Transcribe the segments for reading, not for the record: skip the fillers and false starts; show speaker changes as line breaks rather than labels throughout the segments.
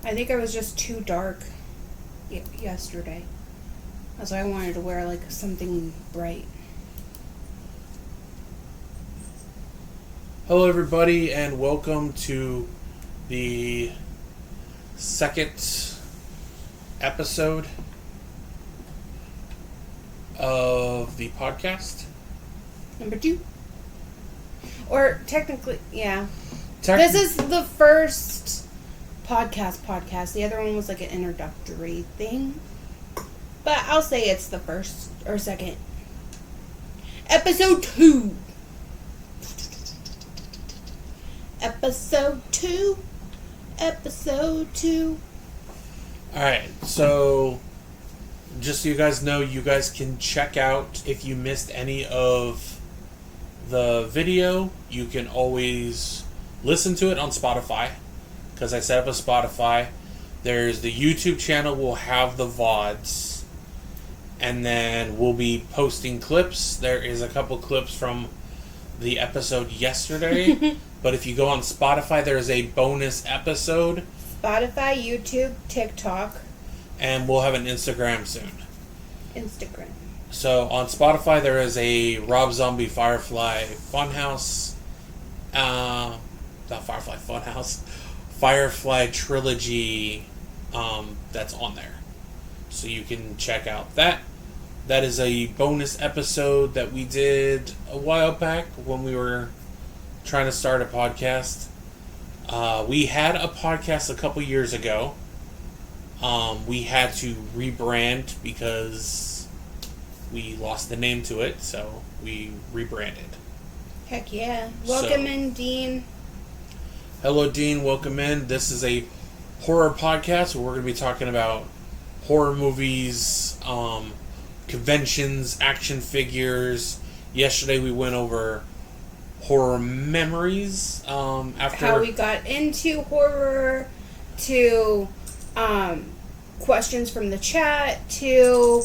I think I was just too dark yesterday. That's why I wanted to wear like something bright.
Hello everybody and welcome to the second episode of the podcast.
Number 2. Or technically, yeah. This is the first podcast. The other one was like an introductory thing. But I'll say it's the first or second. Episode 2. Episode 2.
Alright, so just so you guys know, you guys can check out if you missed any of the video. You can always listen to it on Spotify, because I set up a Spotify. There's the YouTube channel, will have the VODs, and then we'll be posting clips. There is a couple clips from the episode yesterday, but if you go on Spotify, there's a bonus episode.
Spotify, YouTube, TikTok.
And we'll have an Instagram soon.
Instagram.
So on Spotify, there is a Rob Zombie Firefly Funhouse. Not Firefly Funhouse. Firefly Trilogy that's on there. So you can check out that. That is a bonus episode that we did a while back when we were trying to start a podcast. We had a podcast a couple years ago. We had to rebrand because we lost the name to it, so we rebranded.
Heck yeah. Welcome in, Dean.
Hello, Dean. Welcome in. This is a horror podcast where we're going to be talking about horror movies, conventions, action figures. Yesterday we went over horror memories. After
how we got into horror, to questions from the chat, to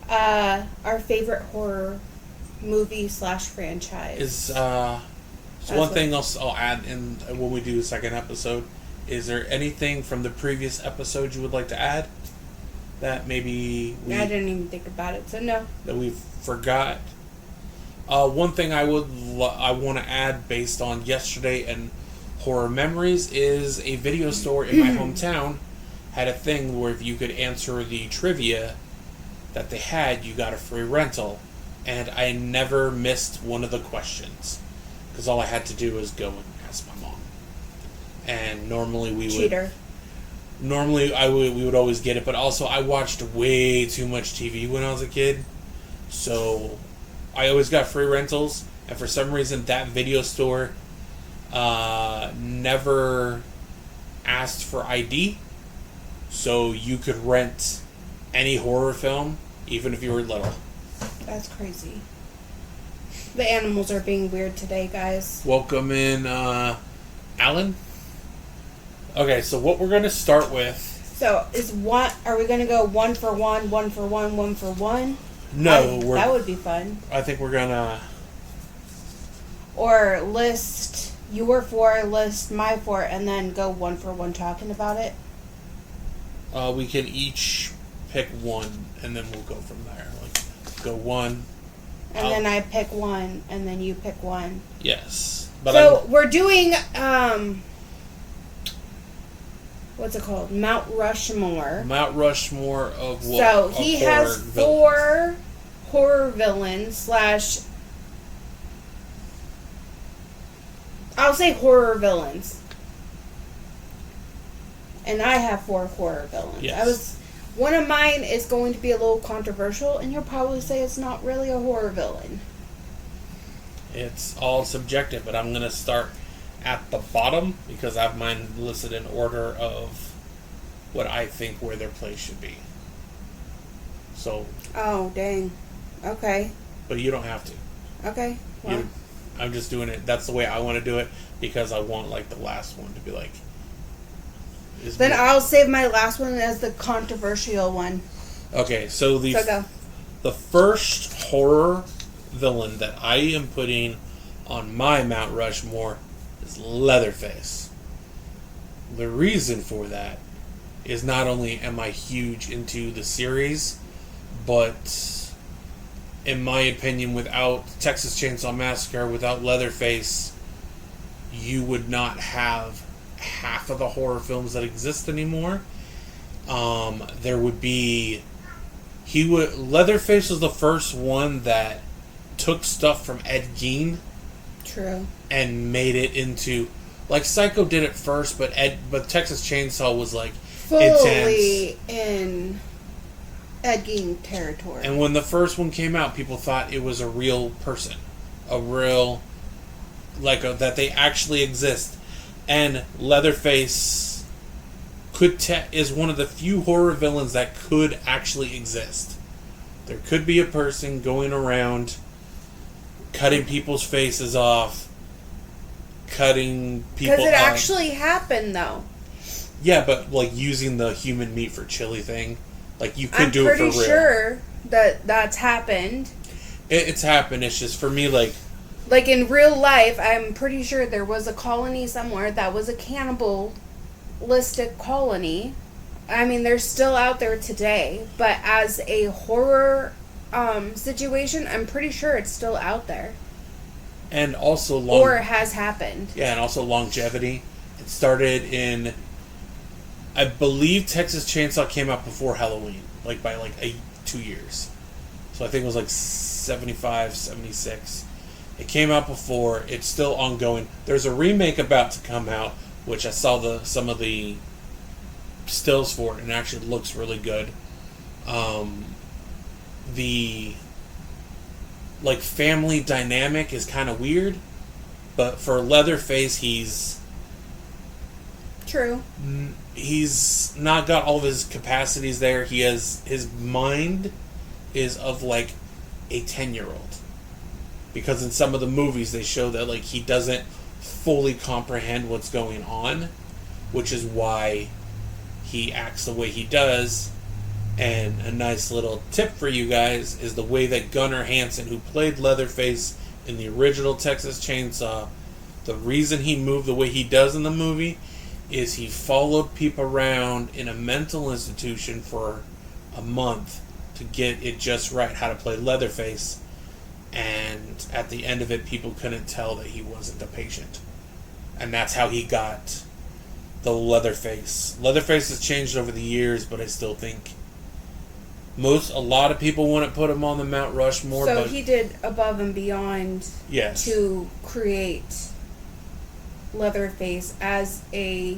our favorite horror movie / franchise.
So one thing else I'll add in when we do the second episode. Is there anything from the previous episode you would like to add that maybe
I didn't even think about it, so no.
That we forgot? One thing I want to add based on yesterday and horror memories is a video store in my hometown had a thing where if you could answer the trivia that they had, you got a free rental. And I never missed one of the questions because all I had to do was go and ask my mom. And normally we
Cheater.
we would always get it, but also I watched way too much TV when I was a kid, so I always got free rentals. And for some reason, that video store never asked for ID, so you could rent any horror film, even if you were little.
That's crazy. The animals are being weird today, guys.
Welcome in, Alan. Okay, so what we're going to start with...
So, are we going to go 1 for 1, 1 for 1, 1 for 1?
No.
That would be fun.
I think we're going to...
Or list your 4, list my 4, and then go 1 for 1 talking about it?
We can each pick one, and then we'll go from there. Like, go 1.
And then I pick 1, and then you pick 1.
Yes. But
so, we're doing... what's it called? Mount Rushmore.
Mount Rushmore of what?
So he has 4 horror villains / I'll say horror villains. And I have 4 horror villains.
Yes.
One of mine is going to be a little controversial, and you'll probably say it's not really a horror villain.
It's all subjective, but I'm going to start at the bottom because I have mine listed in order of what I think where their place should be. So.
Oh, dang. Okay.
But you don't have to.
Okay. Well.
I'm just doing it. That's the way I want to do it because I want like the last one to be like.
Then I'll save my last one as the controversial one.
Okay, so the first horror villain that I am putting on my Mount Rushmore is Leatherface. The reason for that is not only am I huge into the series, but in my opinion, without Texas Chainsaw Massacre, without Leatherface, you would not have half of the horror films that exist anymore. There would be... Leatherface was the first one that took stuff from Ed Gein.
True. And
made it into... Like, Psycho did it first, but Texas Chainsaw was, like,
fully intense. In Ed Gein territory.
And when the first one came out, people thought it was a real person. A real... that they actually exist. And Leatherface is one of the few horror villains that could actually exist. There could be a person going around cutting people's faces off, cutting people...
Because it actually happened, though.
Yeah, but, like, using the human meat for chili thing. Like, you could do it for real.
I'm pretty sure that that's happened.
It's happened. It's just, for me, like...
Like, in real life, I'm pretty sure there was a colony somewhere that was a cannibalistic colony. I mean, they're still out there today. But as a horror situation, I'm pretty sure it's still out there.
And also...
Or has happened.
Yeah, and also longevity. It started in... I believe Texas Chainsaw came out before Halloween. Like, by, 2 years. So I think it was, 75, 76. It came out before. It's still ongoing. There's a remake about to come out, which I saw some of the stills for it, and it actually looks really good. The family dynamic is kind of weird, but for Leatherface, he's...
True.
He's not got all of his capacities there. His mind is of, a 10-year-old. Because in some of the movies, they show that, he doesn't fully comprehend what's going on, which is why he acts the way he does. And a nice little tip for you guys is the way that Gunnar Hansen, who played Leatherface in the original Texas Chainsaw, the reason he moved the way he does in the movie is he followed people around in a mental institution for a month to get it just right how to play Leatherface. And at the end of it, people couldn't tell that he wasn't a patient. And that's how he got the Leatherface. Leatherface has changed over the years, but I still think a lot of people wouldn't put him on the Mount Rushmore.
So he did above and beyond to create Leatherface as a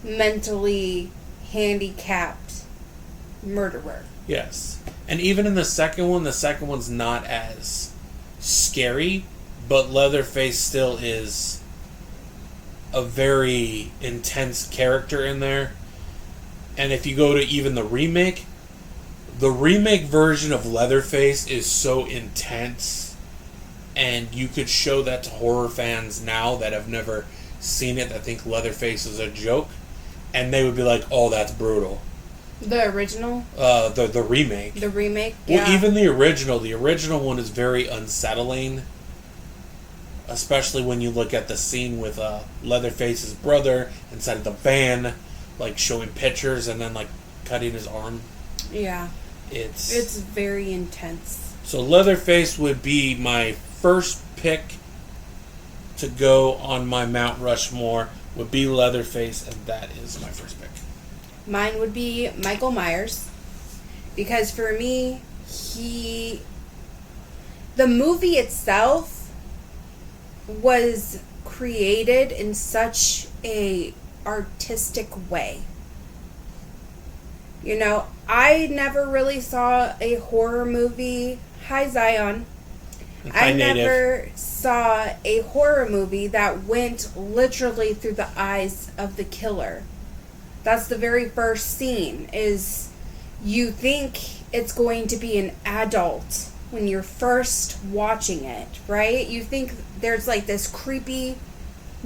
mentally handicapped murderer.
Yes. And even in the second one's not as scary, but Leatherface still is a very intense character in there. And if you go to even the remake version of Leatherface is so intense, and you could show that to horror fans now that have never seen it, that think Leatherface is a joke, and they would be like, oh, that's brutal.
The original?
The remake.
The remake, yeah.
Well, even the original one is very unsettling, especially when you look at the scene with Leatherface's brother inside of the van, showing pictures and then, cutting his arm.
Yeah. It's very intense.
So Leatherface would be my first pick to go on my Mount Rushmore, would be Leatherface, and that is my first pick.
Mine would be Michael Myers, because for me, the movie itself was created in such a artistic way. You know, I never really saw a horror movie. Hi, Zion.
Hi,
I
Native.
never saw a horror movie that went literally through the eyes of the killer. That's the very first scene, is you think it's going to be an adult when you're first watching it, right? You think there's this creepy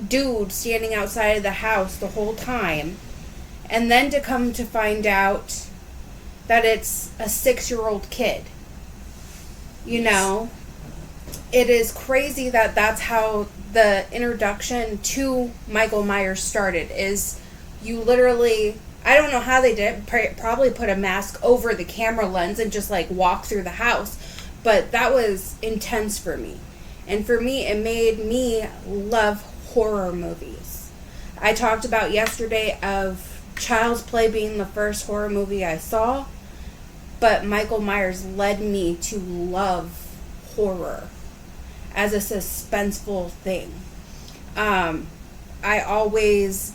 dude standing outside of the house the whole time. And then to come to find out that it's a 6-year-old kid. You know? It is crazy that that's how the introduction to Michael Myers started, is you literally I don't know how they did it. Probably put a mask over the camera lens and just like walk through the house. But that was intense for me. And for me, it made me love horror movies. I talked about yesterday of Child's Play being the first horror movie I saw. But Michael Myers led me to love horror as a suspenseful thing. I always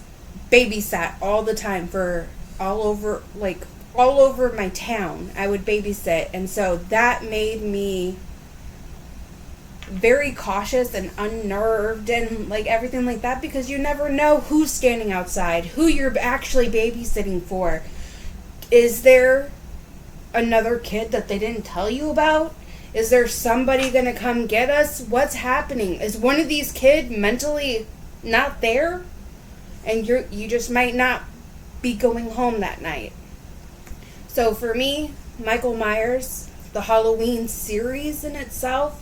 babysat all the time for all over my town. I would babysit, and so that made me very cautious and unnerved and like everything like that, because you never know who's standing outside, who you're actually babysitting for. Is there another kid that they didn't tell you about? Is there somebody gonna come get us? What's happening? Is one of these kids mentally not there? And you just might not be going home that night. So for me, Michael Myers, the Halloween series in itself,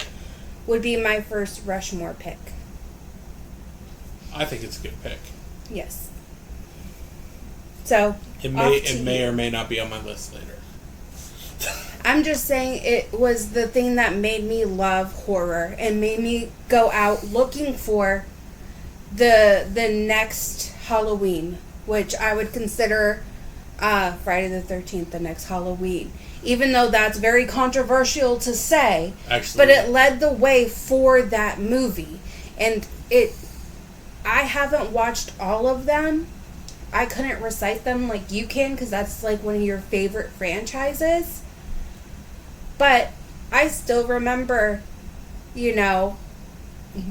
would be my first Rushmore pick.
I think it's a good pick.
Yes. So
it may or may not be on my list later.
I'm just saying it was the thing that made me love horror and made me go out looking for the next Halloween, which I would consider Friday the 13th the next Halloween. Even though that's very controversial to say, actually, but it led the way for that movie. And I haven't watched all of them. I couldn't recite them like you can, because that's like one of your favorite franchises. But I still remember,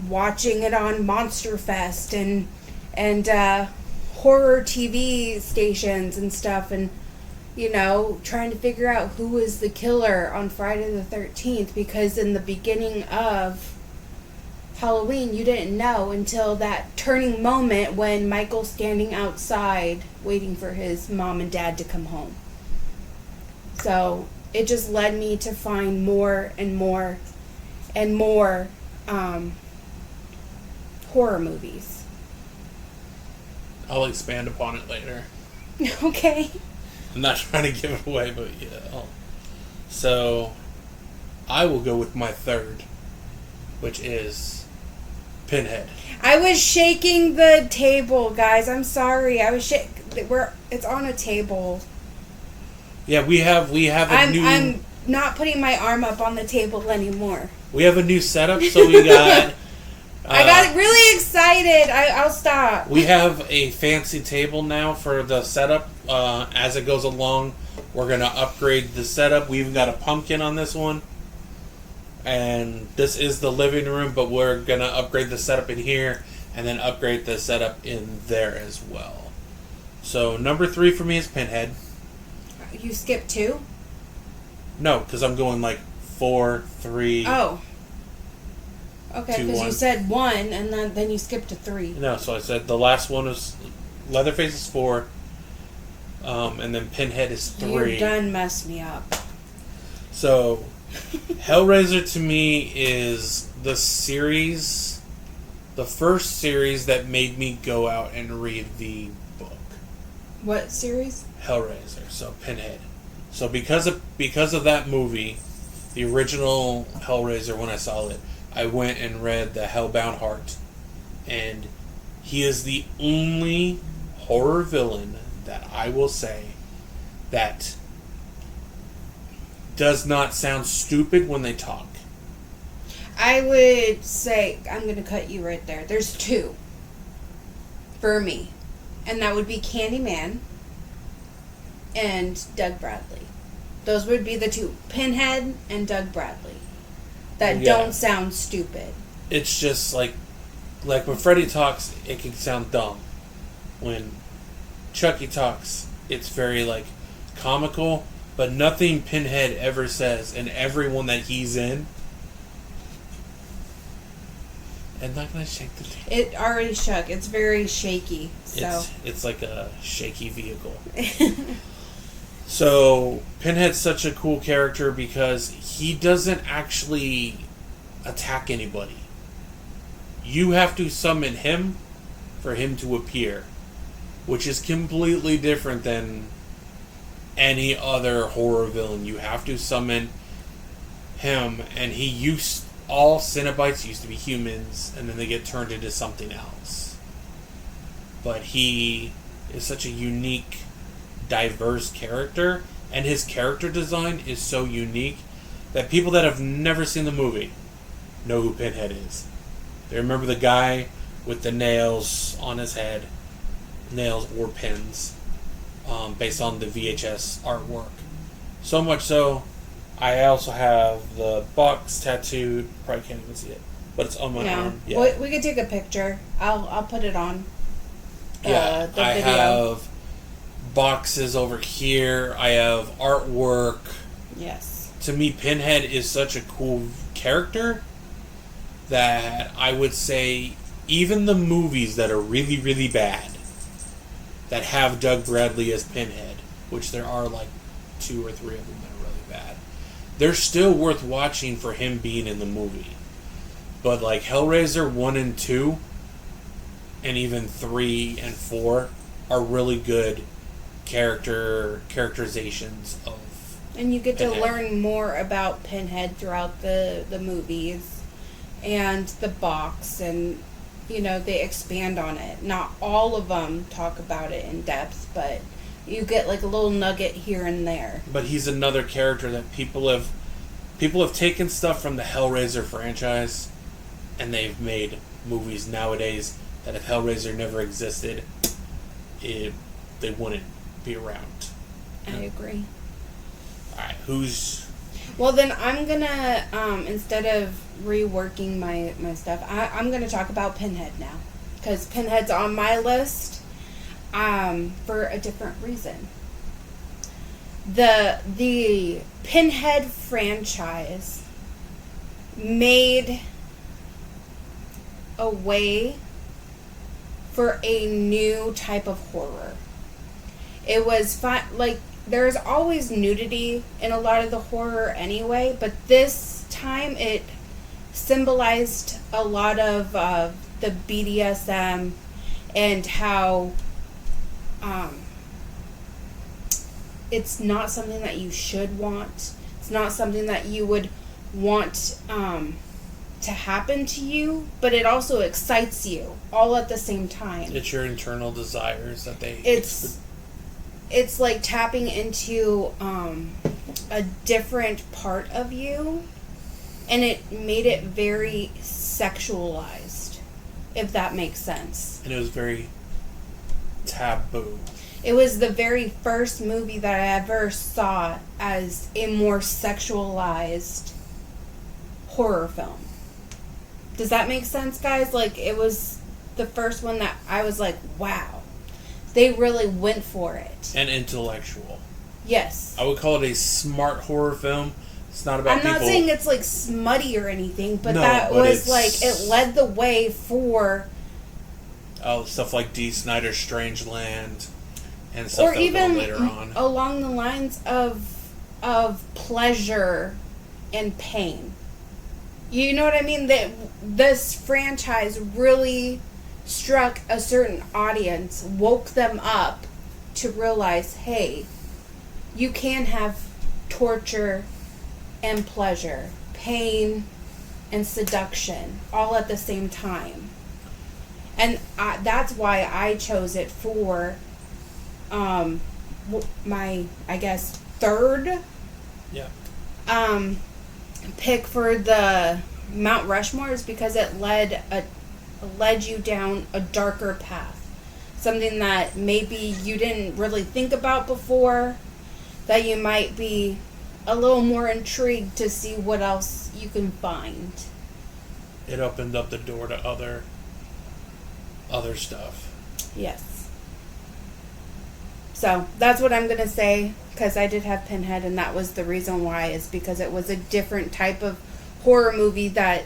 watching it on Monster Fest and horror TV stations and stuff, and trying to figure out who was the killer on Friday the 13th, because in the beginning of Halloween you didn't know until that turning moment when Michael's standing outside waiting for his mom and dad to come home. So it just led me to find more and more and more horror movies.
I'll expand upon it later.
Okay.
I'm not trying to give it away, but yeah. So, I will go with my third, which is Pinhead.
I was shaking the table, guys. I'm sorry. It's on a table.
Yeah, we have
I'm not putting my arm up on the table anymore.
We have a new setup, so we got...
I got really excited. I'll stop.
We have a fancy table now for the setup. As it goes along, we're going to upgrade the setup. We even got a pumpkin on this one. And this is the living room, but we're going to upgrade the setup in here and then upgrade the setup in there as well. So, number 3 for me is Pinhead.
You skipped 2?
No, because I'm going like 4, 3...
Oh. Okay, because you said 1, and then you skipped to 3.
No, so I said the last one is... Leatherface is 4. And then Pinhead is 3.
You done messed me up.
So, Hellraiser to me is the series... The first series that made me go out and read the book.
What series?
Hellraiser, so Pinhead. So because of that movie, the original Hellraiser, when I saw it, I went and read The Hellbound Heart. And he is the only horror villain that I will say that does not sound stupid when they talk.
I would say, I'm going to cut you right there. There's 2 for me. And that would be Candyman and Doug Bradley. Those would be the 2. Pinhead and Doug Bradley. That don't sound stupid.
It's just like when Freddy talks, it can sound dumb. When Chucky talks, it's very like comical, but nothing Pinhead ever says, and everyone that he's in. I'm not gonna shake the table.
It already shook. It's very shaky. So
it's like a shaky vehicle. So, Pinhead's such a cool character because he doesn't actually attack anybody. You have to summon him for him to appear. which is completely different than any other horror villain. You have to summon him, and all Cenobites used to be humans, and then they get turned into something else. But he is such a unique, diverse character, and his character design is so unique that people that have never seen the movie know who Pinhead is. They remember the guy with the nails on his head, nails or pins, based on the VHS artwork. So much so, I also have the box tattooed. Probably can't even see it, but it's on my arm.
Yeah, we could take a picture. I'll put it on.
The
video.
I have boxes over here. I have artwork.
Yes.
To me, Pinhead is such a cool character that I would say even the movies that are really, really bad that have Doug Bradley as Pinhead, which there are like 2 or 3 of them that are really bad, they're still worth watching for him being in the movie. But like Hellraiser 1 and 2, and even 3 and 4 are really good characterizations of
And you get
Pinhead.
to learn more about Pinhead throughout the movies and the box, and they expand on it. Not all of them talk about it in depth, but you get like a little nugget here and there.
But he's another character that people have taken stuff from the Hellraiser franchise, and they've made movies nowadays that if Hellraiser never existed, they wouldn't be around.
I agree.
Alright, who's...
Well, then I'm gonna, instead of reworking my stuff, I'm gonna talk about Pinhead now. Because Pinhead's on my list for a different reason. The Pinhead franchise made a way for a new type of horror. It was fun, like, there's always nudity in a lot of the horror anyway, but this time it symbolized a lot of the BDSM and how it's not something that you should want. It's not something that you would want to happen to you, but it also excites you all at the same time.
It's your internal desires that they...
It's like tapping into a different part of you, and it made it very sexualized, if that makes sense.
And it was very taboo.
It was the very first movie that I ever saw as a more sexualized horror film. Does that make sense, guys? Like, it was the first one that I was like, wow. They really went for it.
And intellectual.
Yes.
I would call it a smart horror film. It's not about
I'm not saying it's like smutty or anything, but it led the way for...
stuff like D. Snyder's Strangeland and stuff
or even
later on.
Along the lines of pleasure and pain. You know what I mean? That this franchise really struck a certain audience, woke them up to realize, hey, you can have torture and pleasure, pain and seduction, all at the same time. And that's why I chose it for my, I guess, third pick for the Mount Rushmore, is because it led you down a darker path. Something that maybe you didn't really think about before, that you might be a little more intrigued to see what else you can find.
It opened up the door to other stuff.
Yes. So, that's what I'm going to say, because I did have Pinhead, and that was the reason why, is because it was a different type of horror movie that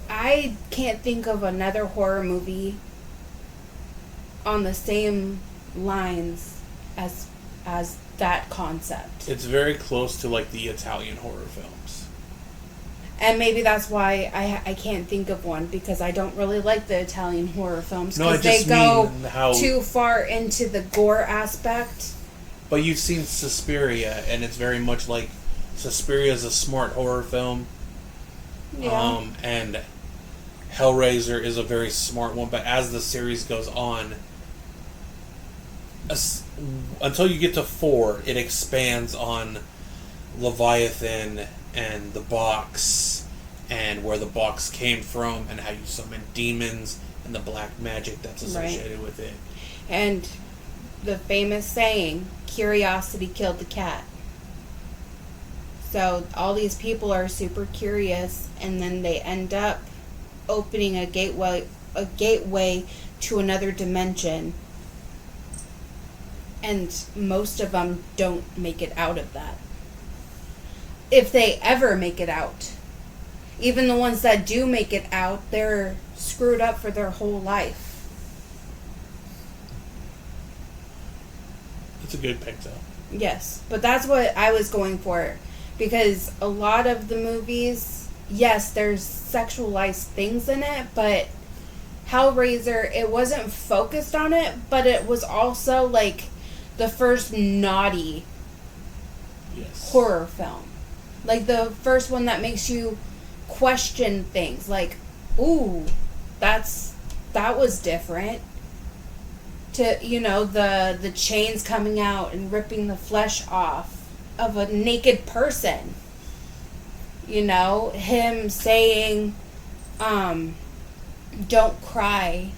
I can't think of another horror movie on the same lines as that concept.
It's very close to like the Italian horror films.
And maybe that's why I can't think of one, because I don't really like the Italian horror films. Because they go too far into the gore aspect.
But you've seen Suspiria, and it's very much like Suspiria is a smart horror film.
Yeah.
And Hellraiser is a very smart one. But as the series goes on, until you get to 4, it expands on Leviathan and the box, and where the box came from, and how you summon demons, and the black magic that's associated with it.
And the famous saying, curiosity killed the cat. So all these people are super curious, and then they end up opening a gateway to another dimension. And most of them don't make it out of that. If they ever make it out. Even the ones that do make it out, they're screwed up for their whole life.
That's a good pick, though.
Yes, but that's what I was going for. Because a lot of the movies, yes, there's sexualized things in it, but Hellraiser, it wasn't focused on it, but it was also like the first naughty horror film. Like the first one that makes you question things. Like, ooh, that was different. To, the chains coming out and ripping the flesh off of a naked person. Him saying, don't cry.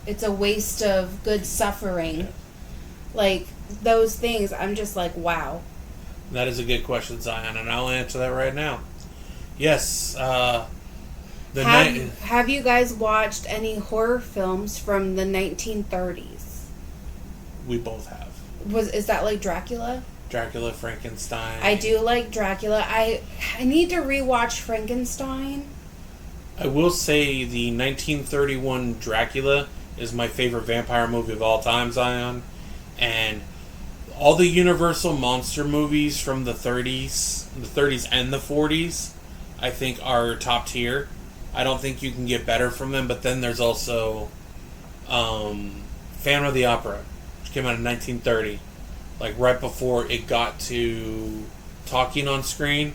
It's a waste of good suffering. Yeah. Like, those things, I'm just like, wow.
That is a good question, Zion, and I'll answer that right now. Yes.
Have you guys watched any horror films from the 1930s?
We both have.
Is that like Dracula?
Dracula, Frankenstein.
I do like Dracula. I need to rewatch Frankenstein.
I will say the 1931 Dracula is my favorite vampire movie of all time, Zion. And all the Universal monster movies from the 30s and the 40s, I think are top tier. I don't think you can get better from them. But then there's also Phantom of the Opera, which came out in 1930, like right before it got to talking on screen.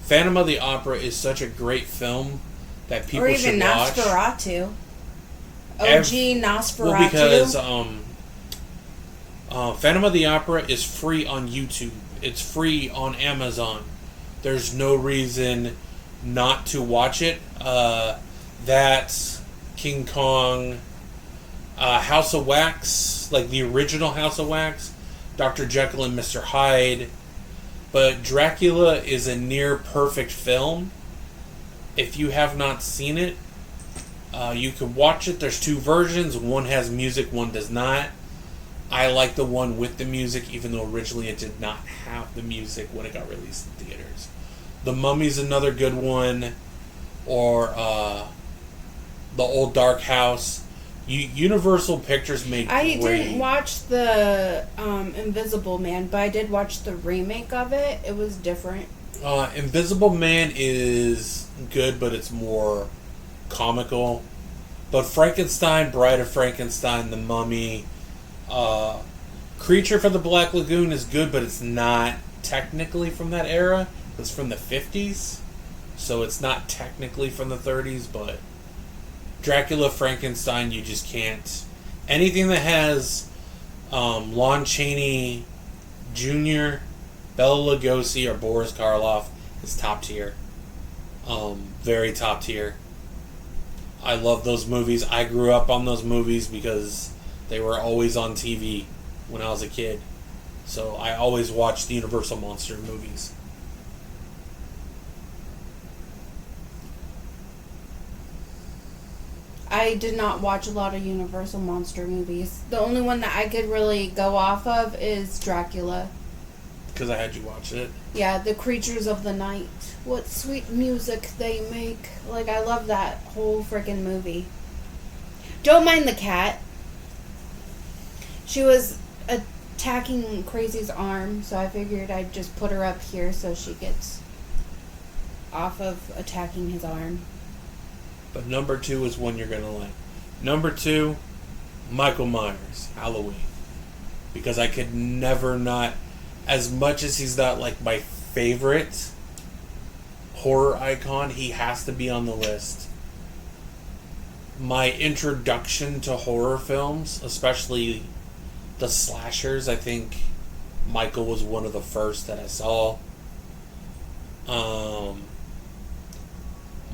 Phantom of the Opera is such a great film that people should watch.
Or even Nosferatu. OG Nosferatu.
Well, because Phantom of the Opera is free on YouTube. It's free on Amazon. There's no reason not to watch it. That, King Kong, House of Wax, like the original House of Wax, Dr. Jekyll and Mr. Hyde. But Dracula is a near perfect film. If you have not seen it, you can watch it. There's 2 versions. One has music, one does not. I like the one with the music, even though originally it did not have the music when it got released in theaters. The Mummy's another good one. Or The Old Dark House. Universal Pictures made great.
I didn't watch the Invisible Man, but I did watch the remake of it. It was different.
Invisible Man is good, but it's more comical. But Frankenstein, Bride of Frankenstein, The Mummy, Creature from the Black Lagoon is good, but it's not technically from that era. It's from the 50s, so it's not technically from the 30s, but Dracula, Frankenstein, you just can't. Anything that has Lon Chaney Jr., Bela Lugosi, or Boris Karloff is top tier. Very top tier. I love those movies. I grew up on those movies because they were always on TV when I was a kid. So I always watched the Universal Monster movies.
I did not watch a lot of Universal Monster movies. The only one that I could really go off of is Dracula.
Because I had you watch it.
Yeah, the Creatures of the Night. What sweet music they make. Like, I love that whole freaking movie. Don't mind the cat. She was attacking Crazy's arm, so I figured I'd just put her up here so she gets off of attacking his arm.
But number 2 is one you're going to like. Number 2, Michael Myers, Halloween. Because I could never not, as much as he's not like my favorite horror icon, he has to be on the list. My introduction to horror films, especially the slashers, I think Michael was one of the first that I saw.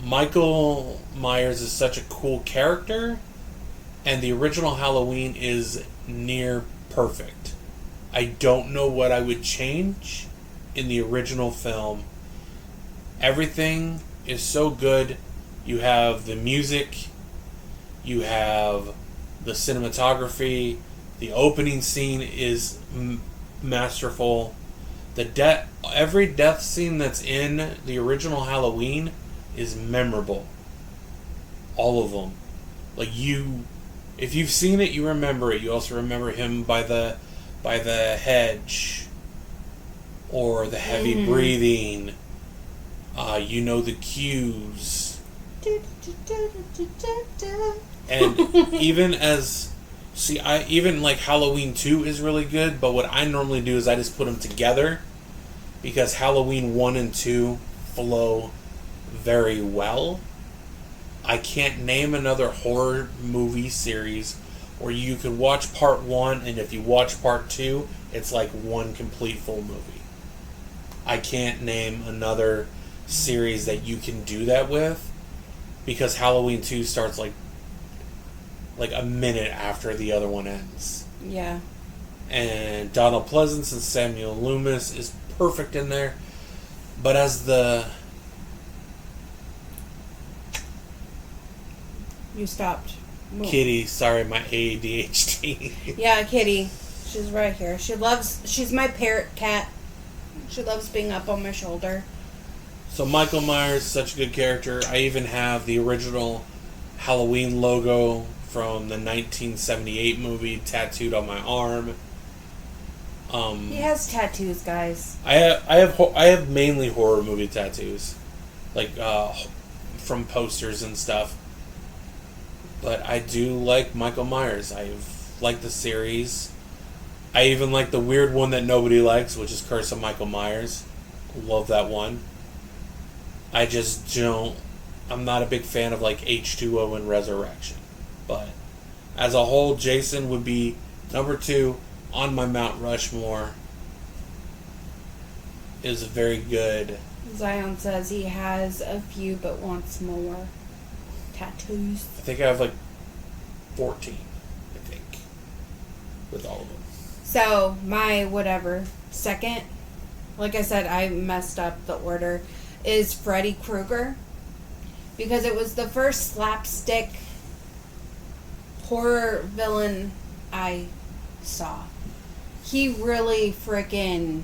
Michael Myers is such a cool character, and the original Halloween is near perfect. I don't know what I would change in the original film. Everything is so good. You have the music, you have the cinematography, the opening scene is masterful. Every death scene that's in the original Halloween is memorable. All of them. Like, if you've seen it, you remember it. You also remember him by the hedge, or the heavy breathing. You know the cues. And even like Halloween 2 is really good, but what I normally do is I just put them together, because Halloween 1 and 2 flow very well. I can't name another horror movie series where you could watch part 1, and if you watch part 2, it's like one complete full movie. I can't name another series that you can do that with, because Halloween 2 starts like a minute after the other one ends.
Yeah.
And Donald Pleasance and Samuel Loomis is perfect in there. But as
You stopped.
Kitty, sorry, my ADHD.
Yeah, Kitty. She's right here. She's my parrot cat. She loves being up on my shoulder.
So Michael Myers, such a good character. I even have the original Halloween logo from the 1978 movie tattooed on my arm.
He has tattoos, guys.
I have mainly horror movie tattoos, like from posters and stuff. But I do like Michael Myers. I've liked the series. I even like the weird one that nobody likes, which is Curse of Michael Myers. Love that one. I just don't... I'm not a big fan of like H2O and Resurrection. But as a whole, Jason would be number 2 on my Mount Rushmore. Is very good.
Zion says he has a few but wants more tattoos.
I think I have like 14, I think, with all of them.
So, my whatever, second, like I said, I messed up the order, is Freddy Krueger. Because it was the first slapstick horror villain I saw. He really freaking...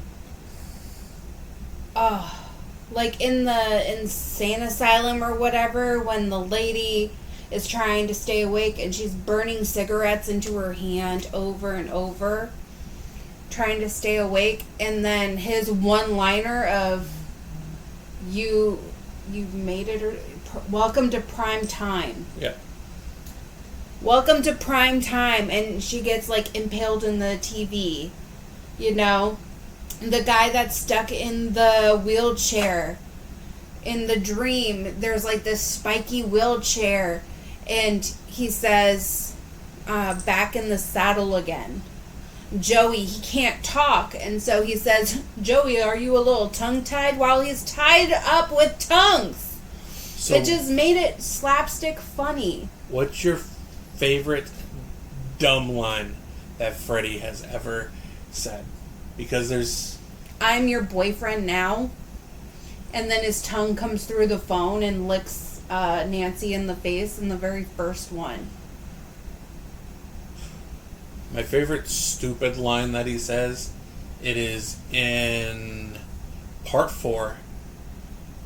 like in the insane asylum or whatever, when the lady is trying to stay awake and she's burning cigarettes into her hand over and over, trying to stay awake, and then his one-liner of you've made it, or welcome to prime time.
Yeah.
Welcome to prime time, and she gets like impaled in the TV, you know. The guy that's stuck in the wheelchair in the dream, there's like this spiky wheelchair, and he says, back in the saddle again. Joey, he can't talk, and so he says, Joey, are you a little tongue-tied? While he's tied up with tongues. So it just made it slapstick funny.
What's your favorite dumb line that Freddy has ever said? Because there's...
I'm your boyfriend now. And then his tongue comes through the phone and licks Nancy in the face in the very first one.
My favorite stupid line that he says, it is in part 4.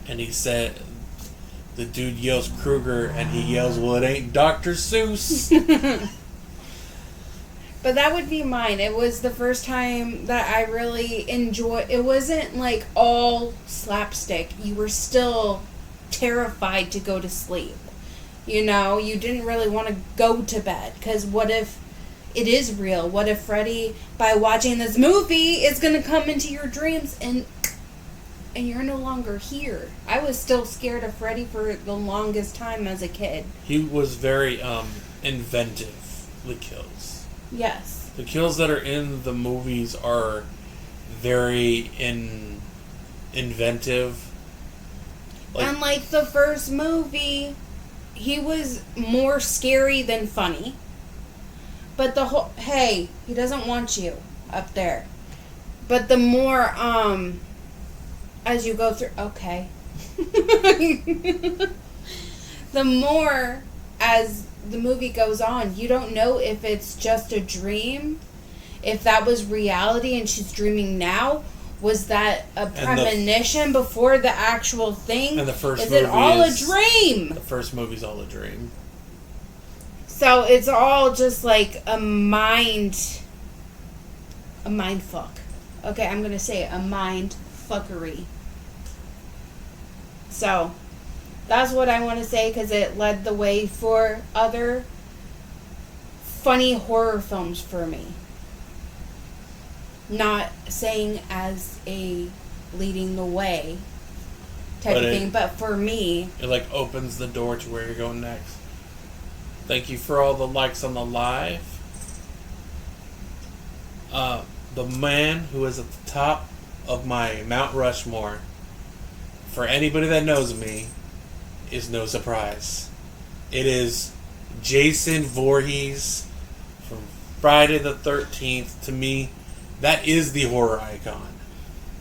And he said, the dude yells Krueger, and he yells, well, it ain't Dr. Seuss.
But that would be mine. It was the first time that I really enjoyed. It wasn't like all slapstick. You were still terrified to go to sleep. You know, you didn't really want to go to bed because what if it is real? What if Freddy, by watching this movie, is going to come into your dreams and you're no longer here? I was still scared of Freddy for the longest time as a kid.
He was very inventive, the kills.
Yes.
The kills that are in the movies are very inventive.
Unlike the first movie, he was more scary than funny. But the whole, hey, he doesn't want you up there. But the more, as you go through, okay. The more, as the movie goes on, you don't know if it's just a dream, if that was reality and she's dreaming now. Was that a premonition before the actual thing?
And the first
movie is it all a dream?
The first movie's all a dream.
So it's all just like a mind fuck. Okay, I'm gonna say it, a mind fuckery. So that's what I want to say because it led the way for other funny horror films for me. Not saying as a leading the way type of thing, but for me,
it like opens the door to where you're going next. Thank you for all the likes on the live. The man who is at the top of my Mount Rushmore, for anybody that knows me, is no surprise. It is Jason Voorhees from Friday the 13th. To me, that is the horror icon.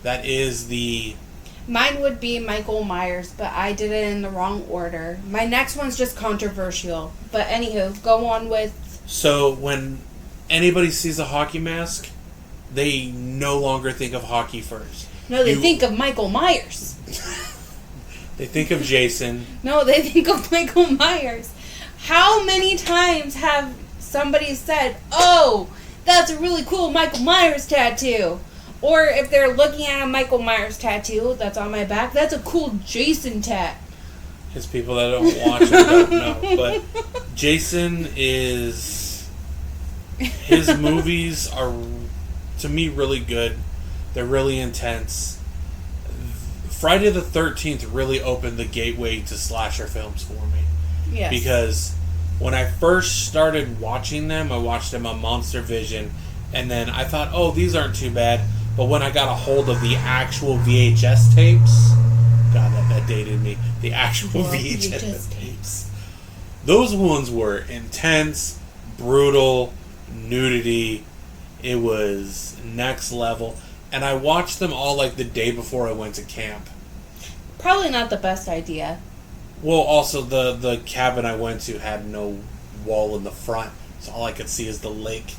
That is the...
Mine would be Michael Myers, but I did it in the wrong order. My next one's just controversial. But anywho, go on with...
So, when anybody sees a hockey mask, they no longer think of hockey first.
No, they think of Michael Myers.
They think of Jason.
No, they think of Michael Myers. How many times have somebody said, oh, that's a really cool Michael Myers tattoo? Or if they're looking at a Michael Myers tattoo that's on my back, that's a cool Jason tat.
Because people that don't watch it don't know. But Jason is... His movies are, to me, really good. They're really intense. Friday the 13th really opened the gateway to slasher films for me.
Yes.
Because when I first started watching them, I watched them on Monster Vision. And then I thought, oh, these aren't too bad. But when I got a hold of the actual VHS tapes... God, that dated me. The actual VHS tapes. Those ones were intense, brutal, nudity. It was next level. And I watched them all like the day before I went to camp.
Probably not the best idea.
Well, also the cabin I went to had no wall in the front. So all I could see is the lake.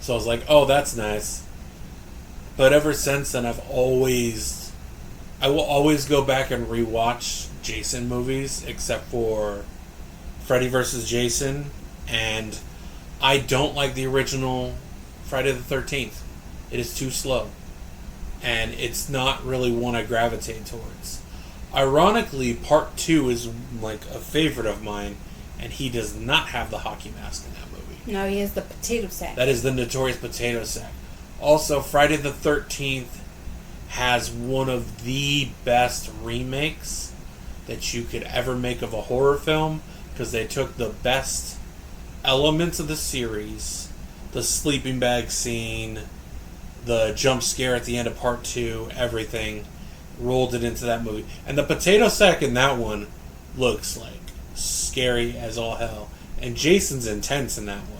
So I was like, oh, that's nice. But ever since then, I will always go back and rewatch Jason movies, except for Freddy vs. Jason, and I don't like the original Friday the 13th. It is too slow, and it's not really one I gravitate towards. Ironically, Part 2 is like a favorite of mine, and he does not have the hockey mask in that movie.
No, he has the potato sack.
That is the notorious potato sack. Also, Friday the 13th has one of the best remakes that you could ever make of a horror film, because they took the best elements of the series, the sleeping bag scene, the jump scare at the end of Part 2, everything, rolled it into that movie. And the potato sack in that one looks like scary as all hell. And Jason's intense in that one.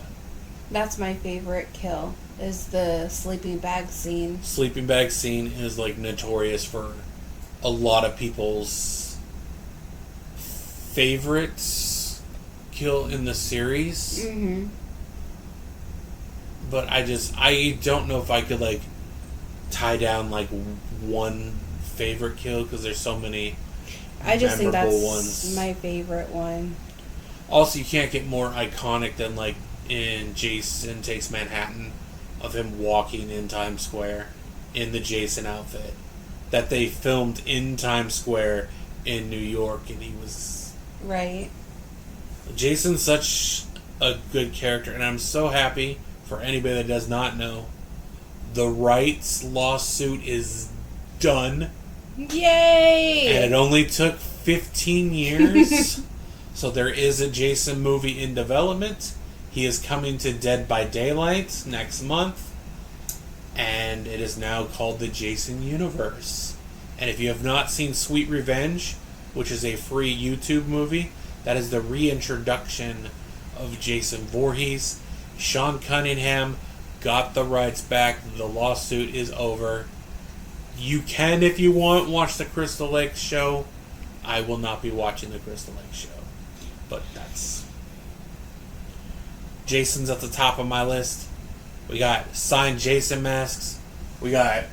That's my favorite kill, is the sleeping bag scene.
Sleeping bag scene is like notorious for a lot of people's favorites kill in the series.
Mm-hmm.
But I don't know if I could like tie down like one favorite kill, because there's so many.
I just think that's
ones.
my favorite one.
Also, you can't get more iconic than, like, in Jason Takes Manhattan, of him walking in Times Square in the Jason outfit. That they filmed in Times Square in New York, and he was...
Right.
Jason's such a good character, and I'm so happy for anybody that does not know. The rights lawsuit is done.
Yay!
And it only took 15 years. So there is a Jason movie in development. He is coming to Dead by Daylight next month. And it is now called the Jason Universe. And if you have not seen Sweet Revenge, which is a free YouTube movie, that is the reintroduction of Jason Voorhees. Sean Cunningham got the rights back. The lawsuit is over. You can, if you want, watch the Crystal Lake show. I will not be watching the Crystal Lake show. But that's... Jason's at the top of my list. We got signed Jason masks. We got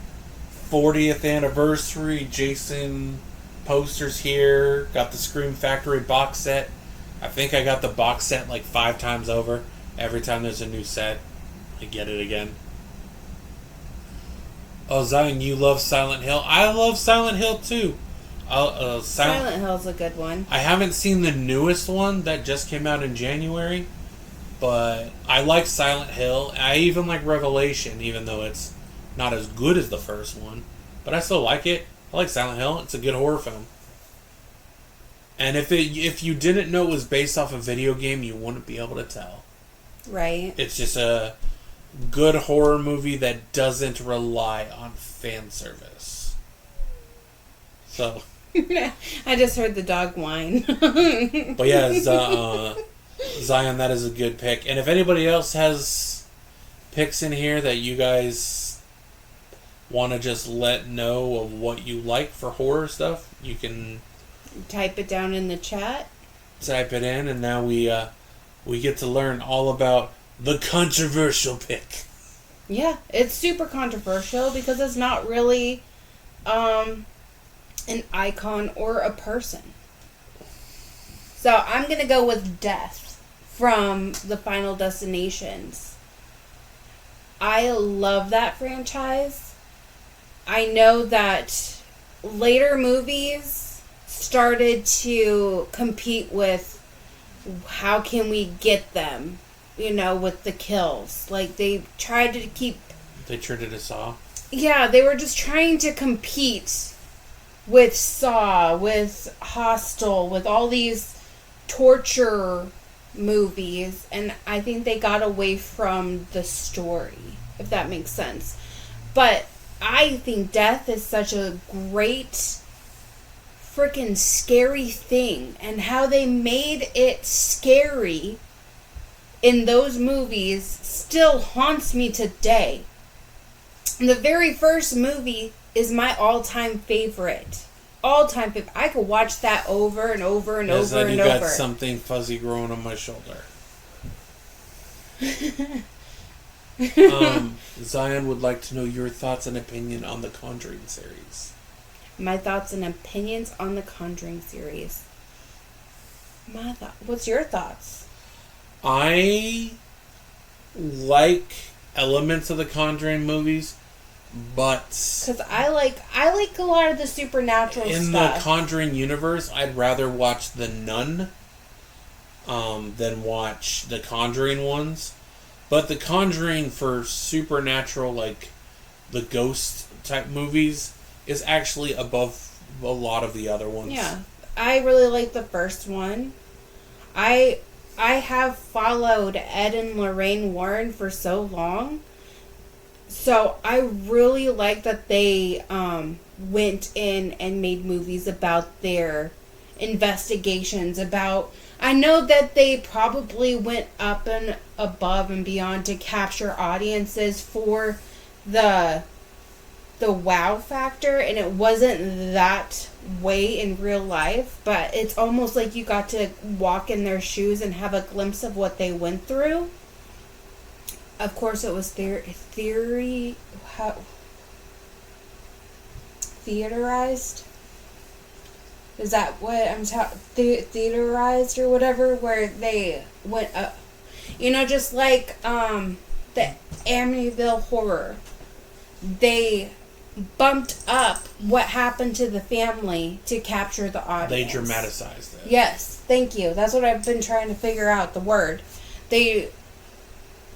40th anniversary Jason posters here. Got the Scream Factory box set. I think I got the box set like 5 times over. Every time there's a new set, I get it again. Oh, Zion, you love Silent Hill. I love Silent Hill too.
Silent Hill's a good one.
I haven't seen the newest one that just came out in January, but I like Silent Hill. I even like Revelation, even though it's not as good as the first one. But I still like it. I like Silent Hill. It's a good horror film. And if you didn't know it was based off a video game, you wouldn't be able to tell.
Right.
It's just a good horror movie that doesn't rely on fan service. So...
I just heard the dog whine.
But yeah, Zion, that is a good pick. And if anybody else has picks in here that you guys want to just let know of what you like for horror stuff, you can
type it down in the chat.
Type it in, and now we get to learn all about the controversial pick.
Yeah, it's super controversial because it's not really an icon or a person. So I'm going to go with Death from the Final Destinations. I love that franchise. I know that later movies started to compete with how can we get them, with the kills. Like, they tried to keep...
They treated us Saw?
Yeah, they were just trying to compete with Saw, with Hostel, with all these torture movies, and I think they got away from the story, if that makes sense. But I think Death is such a great freaking scary thing, and how they made it scary in those movies still haunts me today. The very first movie is my all-time favorite. All-time favorite. I could watch that over and over and over and over.
You got something fuzzy growing on my shoulder. Zion would like to know your thoughts and opinion on the Conjuring series.
My thoughts and opinions on the Conjuring series. What's your thoughts?
I like elements of the Conjuring movies, but
because I like a lot of the supernatural
in
stuff.
the Conjuring universe, I'd rather watch The Nun than watch the Conjuring ones. But the Conjuring for supernatural, like the ghost type movies, is actually above a lot of the other ones.
Yeah, I really like the first one. I have followed Ed and Lorraine Warren for so long. So I really like that they went in and made movies about their investigations. I know that they probably went up and above and beyond to capture audiences for the wow factor, and it wasn't that way in real life, but it's almost like you got to walk in their shoes and have a glimpse of what they went through. Of course, it was theaterized. Is that what I'm theaterized or whatever? Where they went up, just like the Amityville Horror. They bumped up what happened to the family to capture the audience.
They dramatized it.
Yes, thank you. That's what I've been trying to figure out, the word. They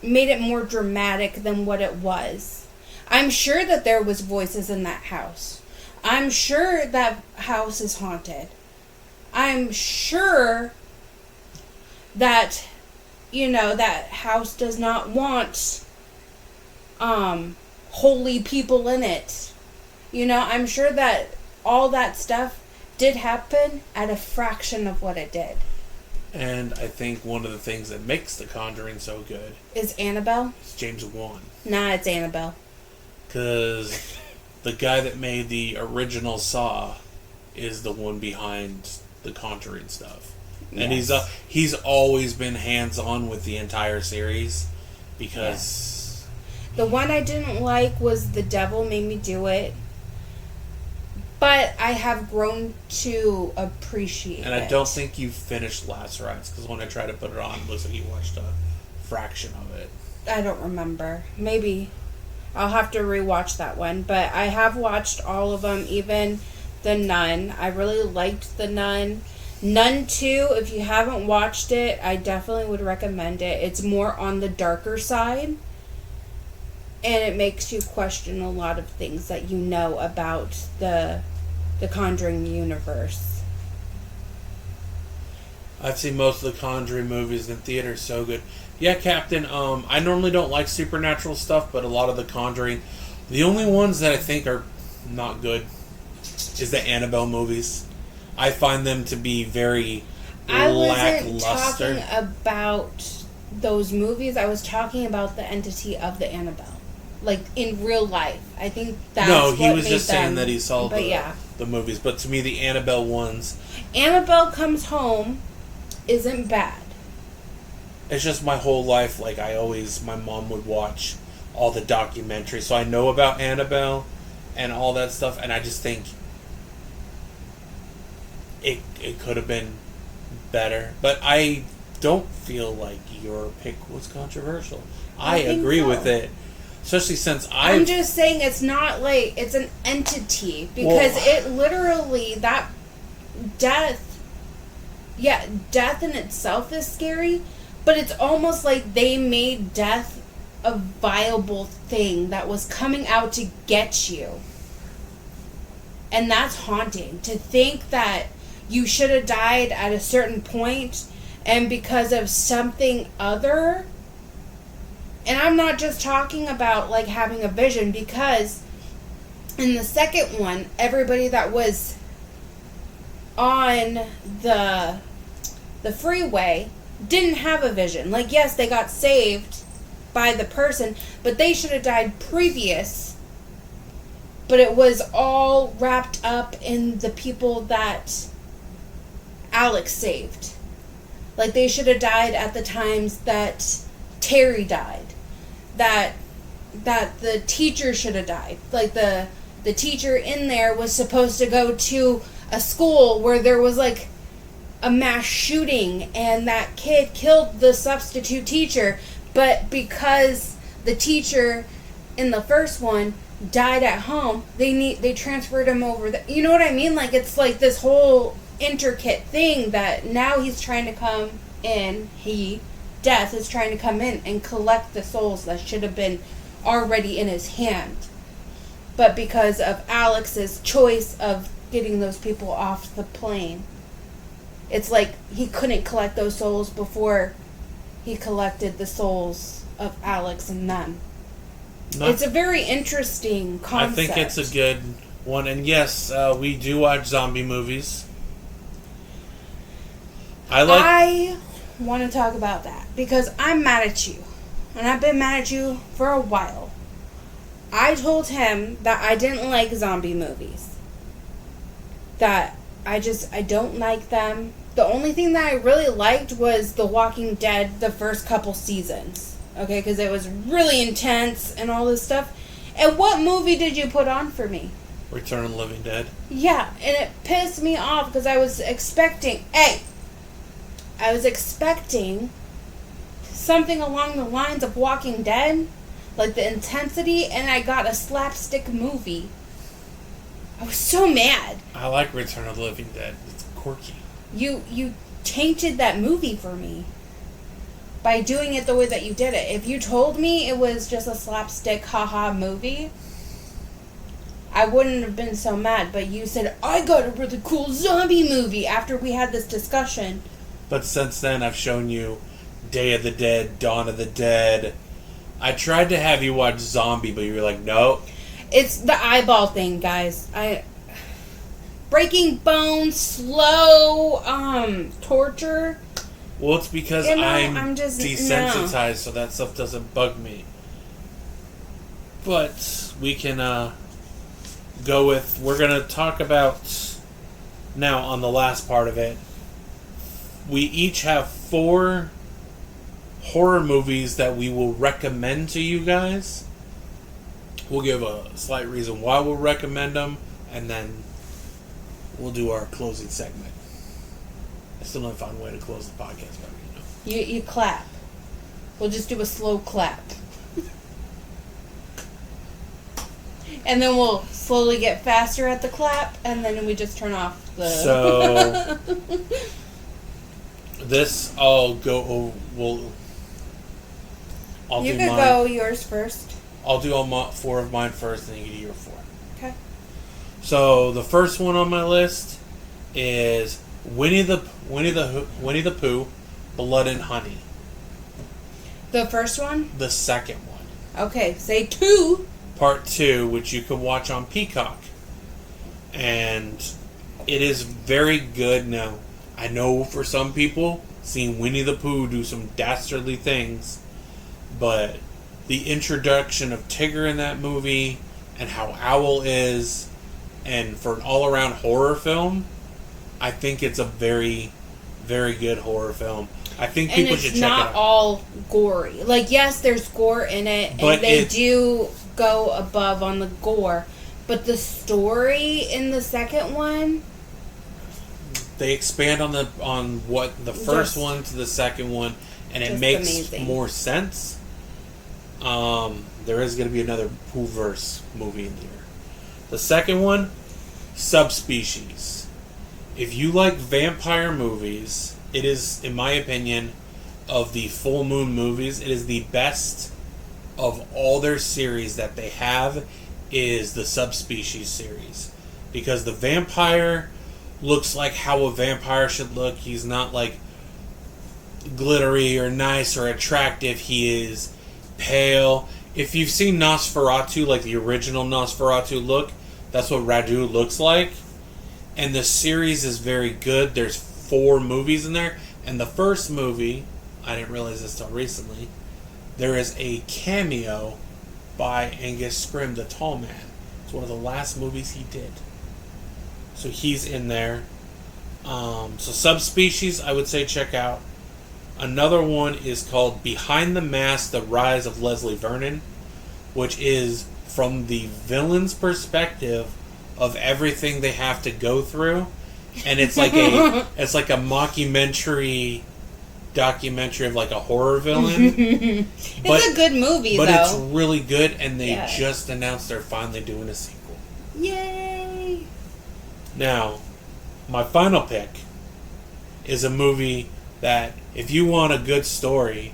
made it more dramatic than what it was. I'm sure that there was voices in that house. I'm sure that house is haunted. I'm sure that, that house does not want holy people in it. I'm sure that all that stuff did happen at a fraction of what it did.
And I think one of the things that makes The Conjuring so good
is Annabelle.
It's James Wan.
Nah, it's Annabelle.
Because the guy that made the original Saw is the one behind the Conjuring stuff. Yes. And he's always been hands-on with the entire series because...
Yes. The one I didn't like was The Devil Made Me Do It. But I have grown to appreciate it.
And I don't think you finished Last Rites, because when I tried to put it on, it looks like you watched a fraction of it.
I don't remember. Maybe. I'll have to rewatch that one. But I have watched all of them, even The Nun. I really liked The Nun. Nun 2, if you haven't watched it, I definitely would recommend it. It's more on the darker side. And it makes you question a lot of things that you know about the Conjuring universe.
I've seen most of the Conjuring movies in theater, so good. Yeah, Captain, I normally don't like supernatural stuff, but a lot of the Conjuring, the only ones that I think are not good is the Annabelle movies. I find them to be very lackluster.
I wasn't talking about those movies. I was talking about the entity of the Annabelle. Like, in real life. I think that's what
he was
made
just saying
them,
that he saw the movies. But to me, the Annabelle ones...
Annabelle Comes Home isn't bad.
It's just my whole life, like, my mom would watch all the documentaries. So I know about Annabelle and all that stuff. And I just think it could have been better. But I don't feel like your pick was controversial. I agree with it. Especially since I'm
just saying it's not like it's an entity because it literally that death in itself is scary, but it's almost like they made death a viable thing that was coming out to get you. And that's haunting to think that you should have died at a certain point and because of something other. And I'm not just talking about, like, having a vision, because in the second one, everybody that was on the freeway didn't have a vision. Like, yes, they got saved by the person, but they should have died previous. But it was all wrapped up in the people that Alex saved. Like, they should have died at the times that Terry died. That the teacher should have died. Like, the teacher in there was supposed to go to a school where there was, like, a mass shooting and that kid killed the substitute teacher, but because the teacher in the first one died at home, they transferred him over. You know what I mean? Like, it's like this whole intricate thing that now he's trying to come in. Death is trying to come in and collect the souls that should have been already in his hand. But because of Alex's choice of getting those people off the plane, it's like he couldn't collect those souls before he collected the souls of Alex and them. It's a very interesting concept.
I think it's a good one. And yes, we do watch zombie movies.
I want to talk about that because I'm mad at you, and I've been mad at you for a while. I told him that I didn't like zombie movies, that I don't like them. The only thing that I really liked was The Walking Dead, the first couple seasons, okay, because it was really intense and all this stuff. And what movie did you put on for me?
Return of the Living Dead.
Yeah, and it pissed me off because I was expecting something along the lines of Walking Dead, like the intensity, and I got a slapstick movie. I was so mad.
I like Return of the Living Dead. It's quirky.
You tainted that movie for me by doing it the way that you did it. If you told me it was just a slapstick haha movie, I wouldn't have been so mad. But you said, I got a really cool zombie movie after we had this discussion.
But since then, I've shown you Day of the Dead, Dawn of the Dead. I tried to have you watch Zombie, but you were like, no.
It's the eyeball thing, guys. Breaking bones, slow, torture.
Well, it's because I'm
just
desensitized, so that stuff doesn't bug me. But we can go with... We're going to talk about... Now, on the last part of it, we each have 4 horror movies that we will recommend to you guys. We'll give a slight reason why we'll recommend them, and then we'll do our closing segment. I still don't find a way to close the podcast, but
You clap. We'll just do a slow clap. And then we'll slowly get faster at the clap, and then we just turn off the...
So... this, I'll go...
You could go yours first.
I'll do all 4 of mine first, and then you do your 4.
Okay.
So the first one on my list is Winnie the Pooh, Blood and Honey.
The first one?
The second one.
Okay, say 2.
Part 2, which you can watch on Peacock, and it is very good. Now, I know for some people, seeing Winnie the Pooh do some dastardly things, but the introduction of Tigger in that movie, and how Owl is, and for an all-around horror film, I think it's a very, very good horror film. I think people should check it out.
And it's not all gory. Like, yes, there's gore in it, and they do go above on the gore, but the story in the second one,
they expand on what the first one to the second one, and it makes more sense. There is going to be another Pooh-verse movie in here. The second one, Subspecies. If you like vampire movies, it is, in my opinion, of the full moon movies, it is the best of all their series that they have is the Subspecies series. Because the vampire looks like how a vampire should look. He's not like glittery or nice or attractive. He is pale. If you've seen Nosferatu, like the original Nosferatu look, that's what Radu looks like. And the series is very good. There's 4 movies in there. And the first movie, I didn't realize this till recently, there is a cameo by Angus Scrimm, the tall man. It's one of the last movies he did. So he's in there. So Subspecies, I would say check out. Another one is called Behind the Mask, The Rise of Leslie Vernon, which is from the villain's perspective of everything they have to go through. And it's like a mockumentary documentary of like a horror villain.
It's a good movie,
but
though.
It's really good, and they just announced they're finally doing a sequel.
Yay!
Now, my final pick is a movie that, if you want a good story,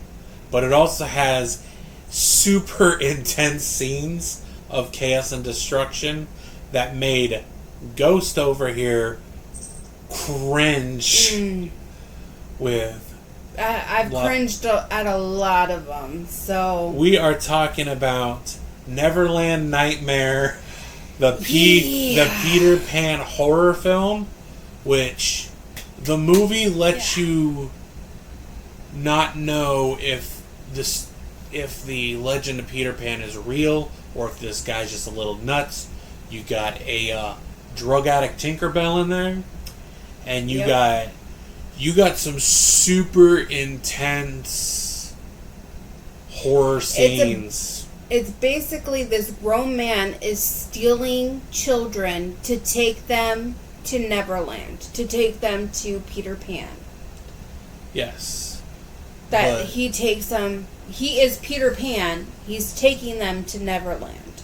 but it also has super intense scenes of chaos and destruction that made Ghost over here cringe with...
I've cringed at a lot of them, so...
We are talking about Neverland Nightmare, the Peter Pan horror film, which the movie lets you not know if the legend of Peter Pan is real or if this guy's just a little nuts. You got a drug addict Tinkerbell in there, and you got some super intense horror scenes.
it's basically this grown man is stealing children to take them to Neverland, to take them to Peter Pan.
Yes.
He takes them, he is Peter Pan, he's taking them to Neverland.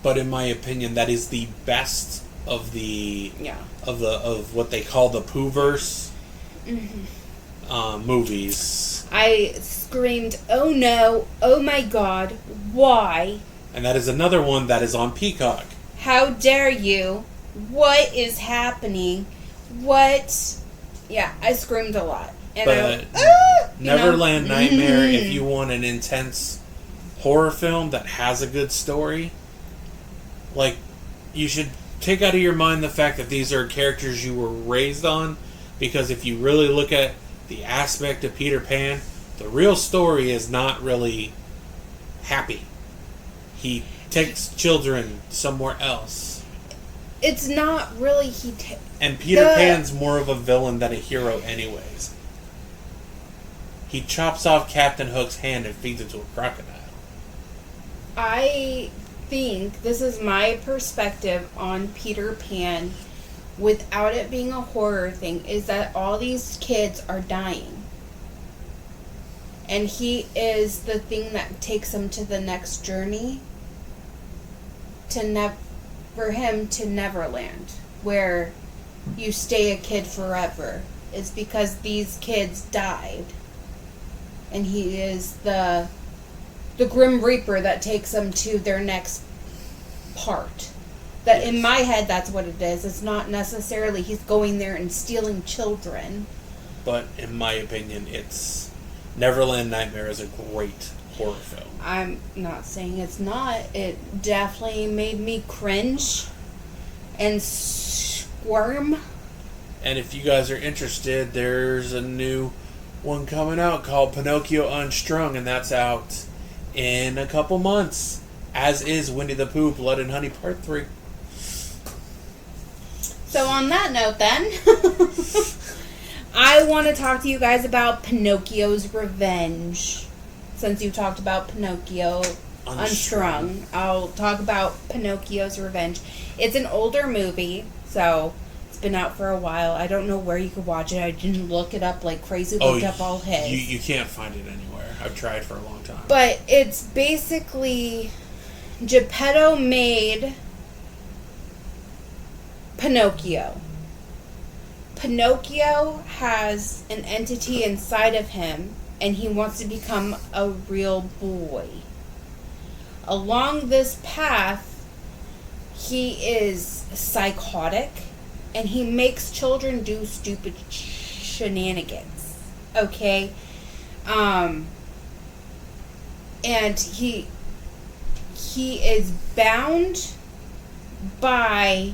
But in my opinion, that is the best of the of what they call the Poohverse movies.
I screamed, "Oh no! Oh my God! Why?"
And that is another one that is on Peacock.
How dare you? What is happening? What? Yeah, I screamed a lot. And
Neverland Nightmare, if you want an intense horror film that has a good story, like, you should take out of your mind the fact that these are characters you were raised on, because if you really look at the aspect of Peter Pan, the real story is not really happy. He takes children somewhere else.
It's not really
and Peter Pan's more of a villain than a hero anyways. He chops off Captain Hook's hand and feeds it to a crocodile.
I think this is my perspective on Peter Pan, without it being a horror thing, is that all these kids are dying. And he is the thing that takes them to the next journey, for him to Neverland, where you stay a kid forever. It's because these kids died. And he is the Grim Reaper that takes them to their next part. That in my head, that's what it is. It's not necessarily he's going there and stealing children.
But in my opinion, it's Neverland Nightmare is a great horror film.
I'm not saying it's not. It definitely made me cringe and squirm.
And if you guys are interested, there's a new one coming out called Pinocchio Unstrung, and that's out in a couple months. As is Winnie the Pooh, Blood and Honey Part 3.
So on that note then, I want to talk to you guys about Pinocchio's Revenge. Since you talked about Pinocchio Unstrung, I'll talk about Pinocchio's Revenge. It's an older movie, so it's been out for a while. I don't know where you could watch it. I didn't look it up like crazy. Looked up all his.
You can't find it anywhere. I've tried for a long time.
But it's basically Geppetto made Pinocchio. Pinocchio has an entity inside of him, and he wants to become a real boy. Along this path, he is psychotic, and he makes children do stupid shenanigans. Okay? And he is bound by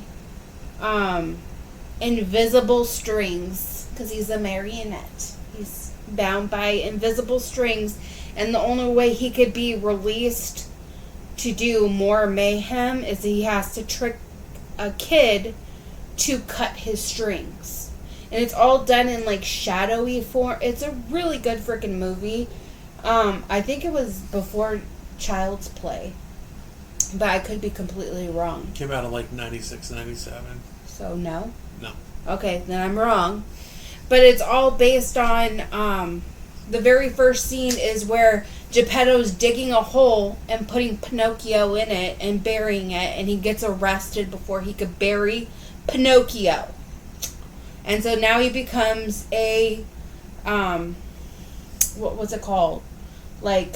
invisible strings, because he's a marionette. He's bound by invisible strings, and the only way he could be released to do more mayhem is he has to trick a kid to cut his strings. And it's all done in like shadowy form. It's a really good freaking movie. I think it was before Child's Play, but I could be completely wrong.
Came out in like 96, 97.
So no?
No.
Okay, then I'm wrong. But it's all based on, the very first scene is where Geppetto's digging a hole and putting Pinocchio in it and burying it, and he gets arrested before he could bury Pinocchio. And so now he becomes a, what's it called? Like,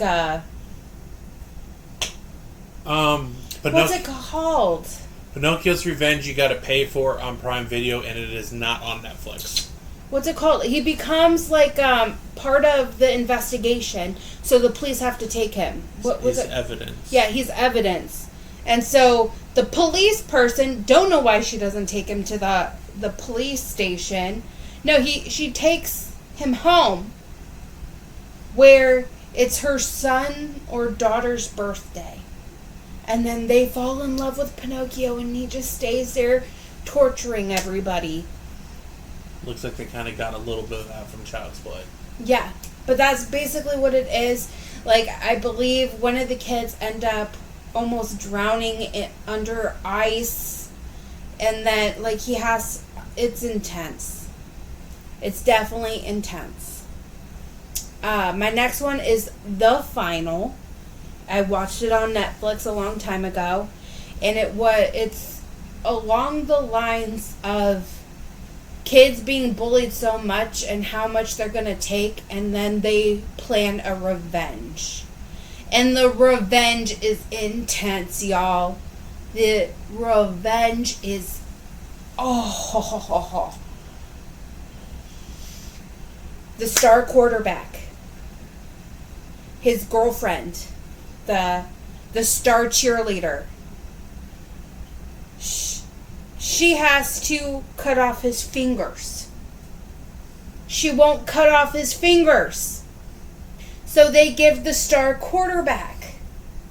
what's it called?
Pinocchio's Revenge you gotta pay for on Prime Video, and it is not on Netflix.
What's it called? He becomes like part of the investigation, so the police have to take him. What was it?
Evidence.
Yeah, he's evidence. And so the police person don't know why she doesn't take him to the police station. No, she takes him home, where it's her son or daughter's birthday. And then they fall in love with Pinocchio, and he just stays there torturing everybody.
Looks like they kind of got a little bit of that from Child's Play.
Yeah, but that's basically what it is. Like, I believe one of the kids end up almost drowning under ice. And then, like, it's intense. It's definitely intense. My next one is The Final. I watched it on Netflix a long time ago. And it's along the lines of kids being bullied so much and how much they're going to take, and then they plan a revenge. And the revenge is intense, y'all. The revenge is... Oh. The star quarterback. His girlfriend. The star cheerleader. She has to cut off his fingers. She won't cut off his fingers. So they give the star quarterback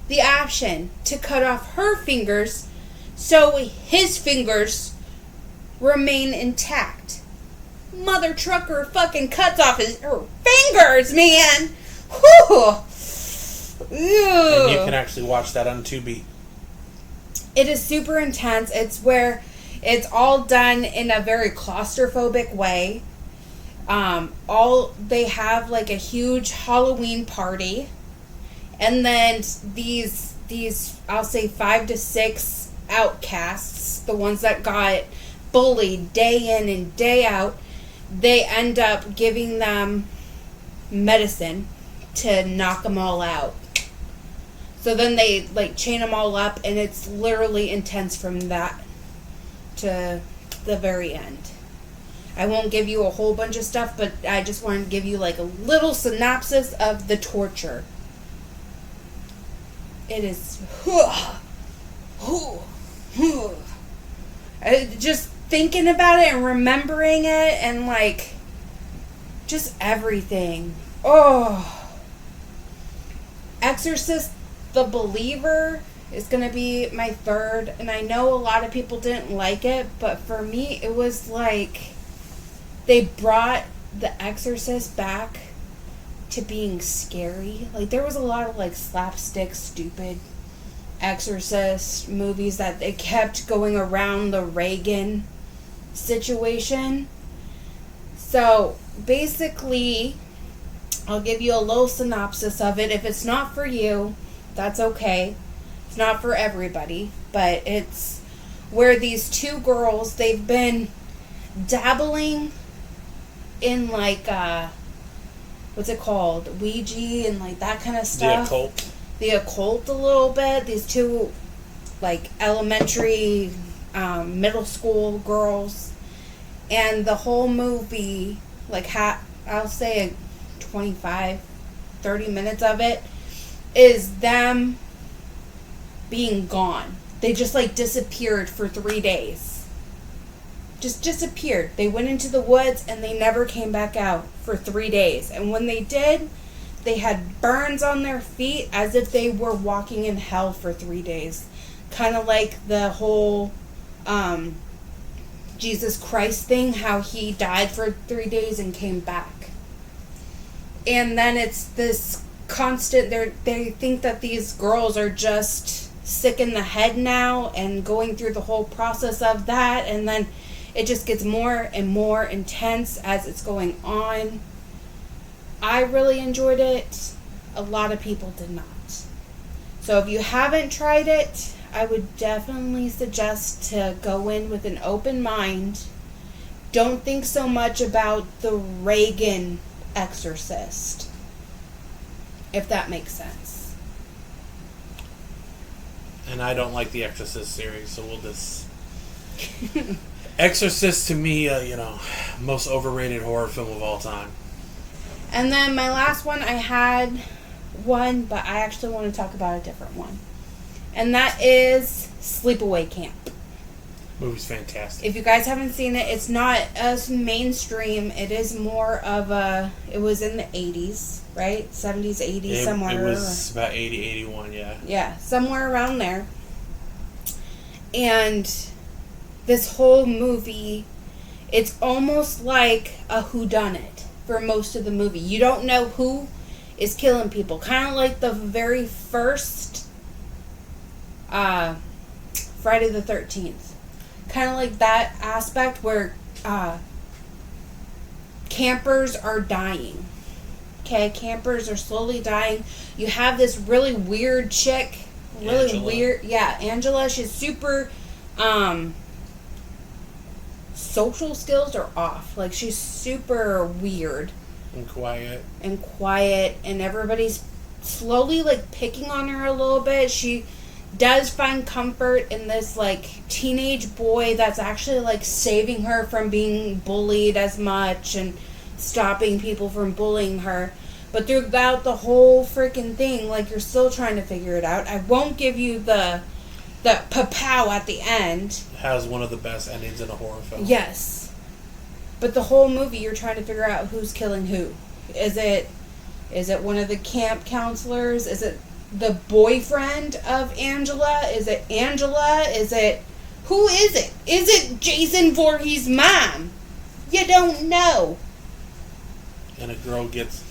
the option to cut off her fingers so his fingers remain intact. Mother trucker fucking cuts off her fingers, man. Whew.
And you can actually watch that on Tubi.
It is super intense. It's where it's all done in a very claustrophobic way. They have like a huge Halloween party, and then these I'll say 5 to 6 outcasts, the ones that got bullied day in and day out, they end up giving them medicine to knock them all out. So then they like chain them all up, and it's literally intense from that to the very end. I won't give you a whole bunch of stuff, but I just wanted to give you like a little synopsis of the torture. It is just thinking about it and remembering it and like just everything. Oh, Exorcist the Believer is going to be my third, and I know a lot of people didn't like it, but for me it was like they brought The Exorcist back to being scary. Like, there was a lot of like slapstick stupid Exorcist movies that they kept going around the Reagan situation. So basically, I'll give you a little synopsis of it. If it's not for you, that's okay. It's not for everybody, but it's where these two girls, they've been dabbling in like what's it called, Ouija and like that kind of stuff, the occult a little bit. These two like elementary middle school girls, and the whole movie, like I'll say 25-30 minutes of it is them being gone. They just like disappeared for 3 days. Just disappeared. They went into the woods and they never came back out for 3 days. And when they did, they had burns on their feet as if they were walking in hell for 3 days. Kind of like the whole Jesus Christ thing, how he died for 3 days and came back. And then it's this constant, they think that these girls are just sick in the head now and going through the whole process of that, and then it just gets more and more intense as it's going on. I really enjoyed it. A lot of people did not. So if you haven't tried it, I would definitely suggest to go in with an open mind. Don't think so much about the Reagan Exorcist, if that makes sense.
And I don't like the Exorcist series, so we'll just... Exorcist, to me, most overrated horror film of all time.
And then my last one, I had one, but I actually want to talk about a different one. And that is Sleepaway Camp.
Movie's fantastic.
If you guys haven't seen it, it's not as mainstream. It is more of a... It was in the 80s, right? 70s, 80s, somewhere.
It was about 80, 81, yeah.
Yeah, somewhere around there. And this whole movie, it's almost like a whodunit for most of the movie. You don't know who is killing people. Kind of like the very first Friday the 13th. Kind of like that aspect where campers are dying. Okay, campers are slowly dying. You have this really weird chick. Really
Angela.
weird. Yeah, Angela. She's super... social skills are off. Like, she's super weird.
And quiet.
And everybody's slowly, like, picking on her a little bit. She does find comfort in this, like, teenage boy that's actually, like, saving her from being bullied as much and stopping people from bullying her. But throughout the whole freaking thing, like, you're still trying to figure it out. I won't give you the pa-pow at the end.
Has one of the best endings in a horror film.
Yes. But the whole movie, you're trying to figure out who's killing who. Is it one of the camp counselors? Is it the boyfriend of Angela? Is it Angela? Who is it? Is it Jason Voorhees' mom? You don't know.
And a girl gets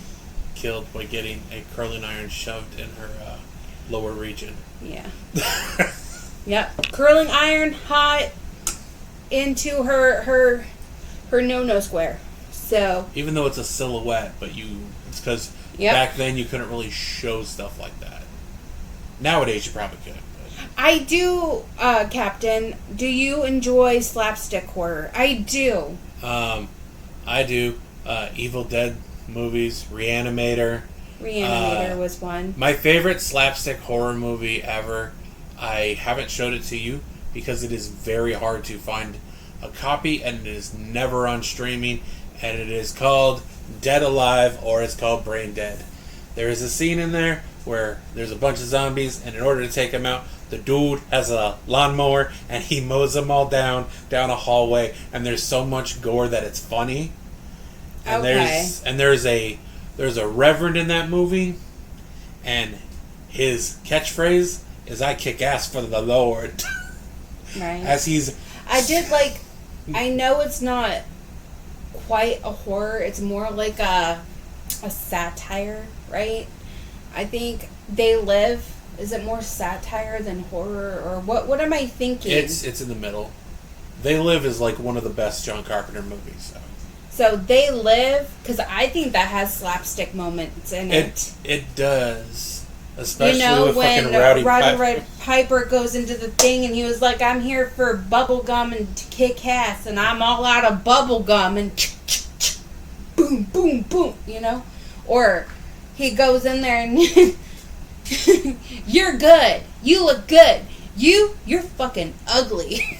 killed by getting a curling iron shoved in her lower region.
Yeah. Yep. Curling iron hot into her no square. So
even though it's a silhouette, but it's because back then you couldn't really show stuff like that. Nowadays you probably could. But.
I do, Captain. Do you enjoy slapstick horror? I do.
I do. Evil Dead movies, Reanimator.
Reanimator was one.
My favorite slapstick horror movie ever. I haven't showed it to you because it is very hard to find a copy, and it is never on streaming, and it is called Dead Alive, or it's called Brain Dead. There is a scene in there where there's a bunch of zombies, and in order to take them out, the dude has a lawnmower, and he mows them all down a hallway, and there's so much gore that it's funny. And there's a reverend in that movie, and his catchphrase is "I kick ass for the Lord."
Right.
I
know it's not quite a horror. It's more like a satire, right? I think They Live. Is it more satire than horror, or what? What am I thinking?
It's in the middle. They Live is like one of the best John Carpenter movies.
So They Live, because I think that has slapstick moments in it.
It does, especially with
when
fucking
Roddy Piper goes into the thing and he was like, "I'm here for bubble gum and to kick ass, and I'm all out of bubble gum," and boom, boom, boom, or he goes in there and "You're good. You look good. You're fucking ugly."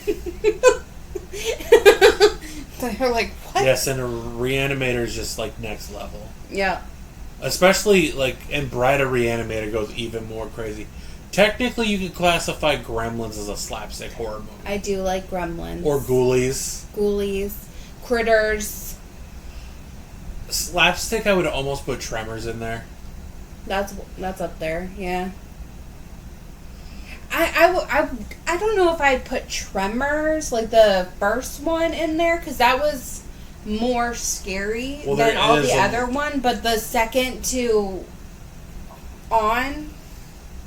They're like, what?
Yes, and a Reanimator is just like next level.
Yeah.
Especially like, and Bride of Reanimator goes even more crazy. Technically, you could classify Gremlins as a slapstick horror movie.
I do like Gremlins.
Or Ghoulies.
Critters.
Slapstick, I would almost put Tremors in there.
That's up there, yeah. I don't know if I'd put Tremors, like the first one, in there, because that was more scary than all the other one, but the second to on,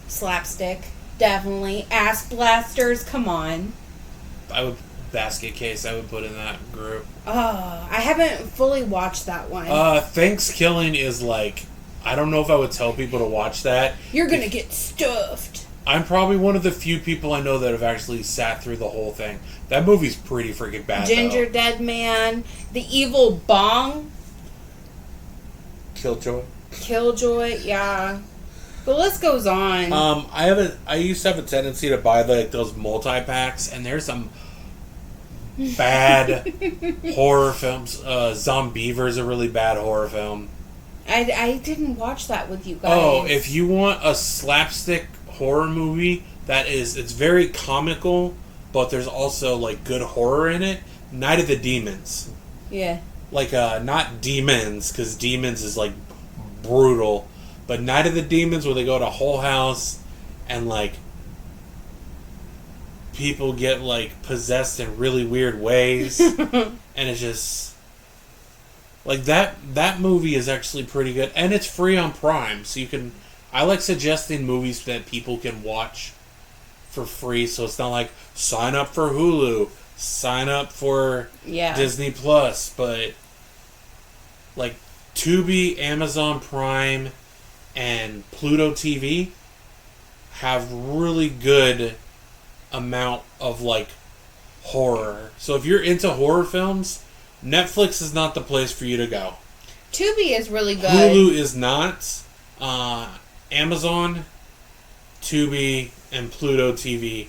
slapstick, definitely. Ass blasters, come on.
Basket Case, I would put in that group.
Oh, I haven't fully watched that one.
Thanksgiving is like, I don't know if I would tell people to watch that.
You're gonna get stuffed.
I'm probably one of the few people I know that have actually sat through the whole thing. That movie's pretty freaking bad,
Ginger
though.
Dead Man, The Evil Bong. Killjoy, yeah. The list goes on.
I used to have a tendency to buy like those multi-packs, and there's some bad horror films. Zombiever's a really bad horror film.
I didn't watch that with you guys.
Oh, if you want a slapstick horror movie it's very comical, but there's also like good horror in it, Night of the Demons.
Yeah.
Like not Demons, because Demons is like brutal, but Night of the Demons, where they go to Whole House and like people get like possessed in really weird ways, and it's just Like that movie is actually pretty good, and it's free on Prime, so you can. I like suggesting movies that people can watch for free, so it's not like sign up for Hulu, sign up for Disney Plus, but like Tubi, Amazon Prime, and Pluto TV have really good amount of like horror. So if you're into horror films, Netflix is not the place for you to go.
Tubi is really good.
Hulu is not. Amazon, Tubi, and Pluto TV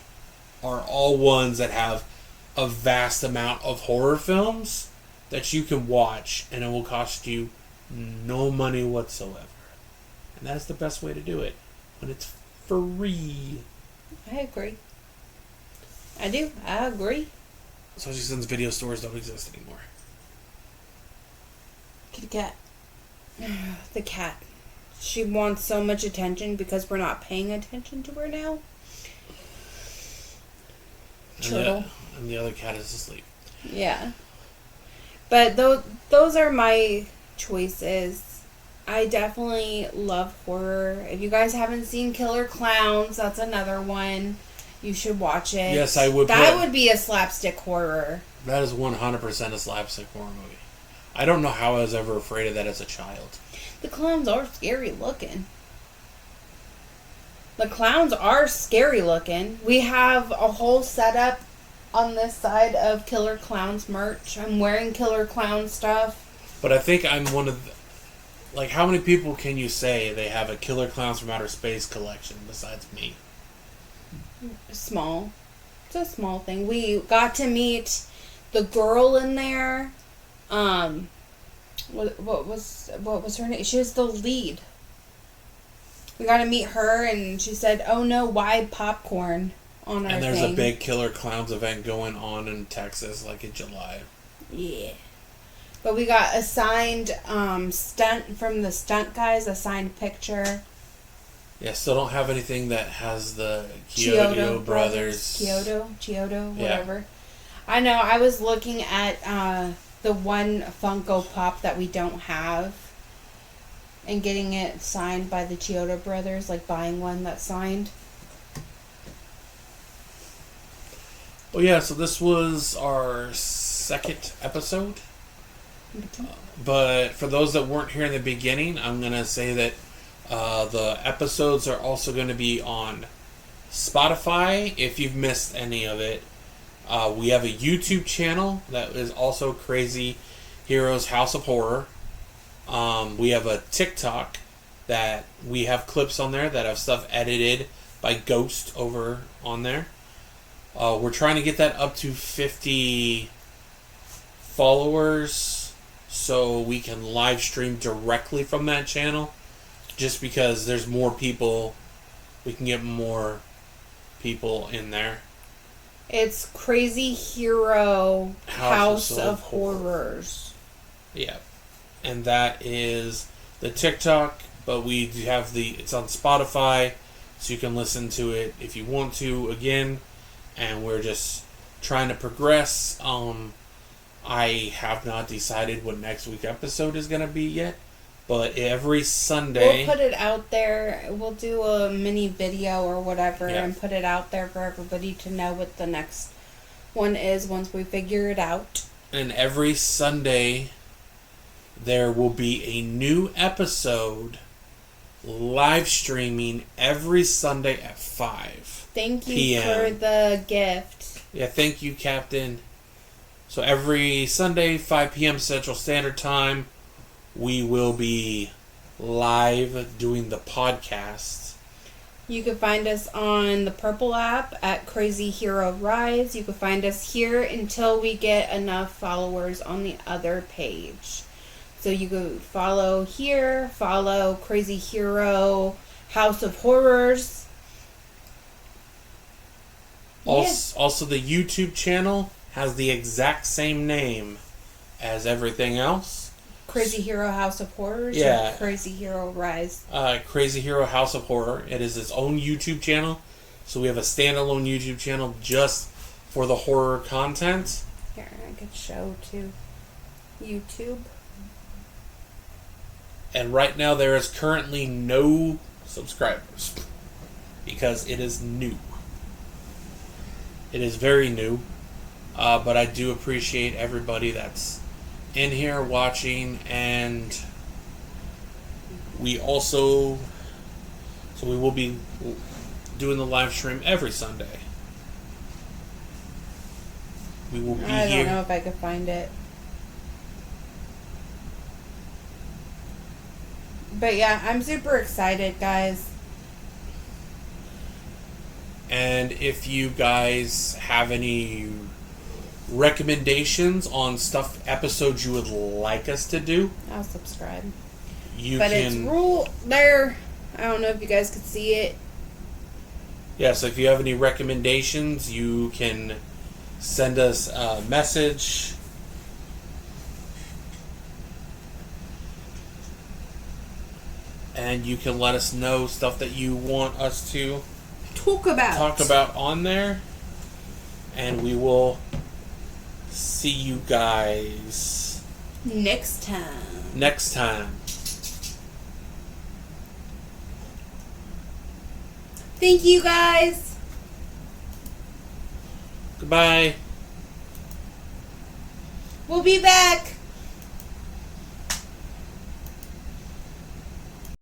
are all ones that have a vast amount of horror films that you can watch, and it will cost you no money whatsoever. And that is the best way to do it, when it's free.
I agree. I do. I agree.
Especially since video stores don't exist anymore.
Kitty cat. The cat. She wants so much attention because we're not paying attention to her now. Turtle.
And the other cat is asleep.
Yeah. But those are my choices. I definitely love horror. If you guys haven't seen Killer Clowns, that's another one. You should watch it.
Yes, I would.
That would be a slapstick horror.
That is 100% a slapstick horror movie. I don't know how I was ever afraid of that as a child.
The clowns are scary looking. The clowns are scary looking. We have a whole setup on this side of Killer Clowns merch. I'm wearing Killer Clown stuff.
But I think I'm one of the... Like, how many people can you say they have a Killer Clowns from Outer Space collection besides me?
Small. It's a small thing. We got to meet the girl in there. What was her name? She was the lead. We got to meet her, and she said, "Oh no, why popcorn on our thing?"
And there's a big Killer Clowns event going on in Texas, like in July.
Yeah. But we got a signed stunt from the stunt guys, a signed picture.
Yeah, still don't have anything that has the Chiodo brothers.
Chiodo, whatever. Yeah. I know, I was looking at the one Funko Pop that we don't have and getting it signed by the Chiodo brothers, like buying one that's signed.
Well, yeah, so this was our second episode. But for those that weren't here in the beginning, I'm going to say that the episodes are also going to be on Spotify if you've missed any of it. We have a YouTube channel that is also Crazy Heroes House of Horror. We have a TikTok that we have clips on there that have stuff edited by Ghost over on there. We're trying to get that up to 50 followers so we can live stream directly from that channel. Just because there's more people, we can get more people in there.
It's Crazy Hero House of Horrors.
Yeah. And that is the TikTok, but we do have it's on Spotify, so you can listen to it if you want to again. And we're just trying to progress. I have not decided what next week's episode is going to be yet. But every Sunday...
We'll put it out there. We'll do a mini video or whatever and put it out there for everybody to know what the next one is once we figure it out.
And every Sunday, there will be a new episode live streaming every Sunday at 5
Thank you
p.m.
for the gift.
Yeah, thank you, Captain. So every Sunday, 5 p.m. Central Standard Time, we will be live doing the podcast.
You can find us on the Purple app at Crazy Hero Rise. You can find us here until we get enough followers on the other page. So you can follow here, follow Crazy Hero House of Horrors.
Also, the YouTube channel has the exact same name as everything else.
Crazy Hero House of Horrors?
Yeah.
Or Crazy Hero Rise?
Crazy Hero House of Horror. It is its own YouTube channel. So we have a standalone YouTube channel just for the horror content.
Here, I could show to YouTube.
And right now there is currently no subscribers because it is new. It is very new, but I do appreciate everybody that's in here watching, and we will be doing the live stream every Sunday. We will be here.
I don't know if I could find it. But yeah, I'm super excited, guys.
And if you guys have any recommendations on episodes you would like us to do,
I'll subscribe.
It's
rule there. I don't know if you guys could see it.
Yeah, so if you have any recommendations, you can send us a message. And you can let us know stuff that you want us to
talk about
on there. And we will see you guys
next time. Thank you, guys.
Goodbye.
We'll be back.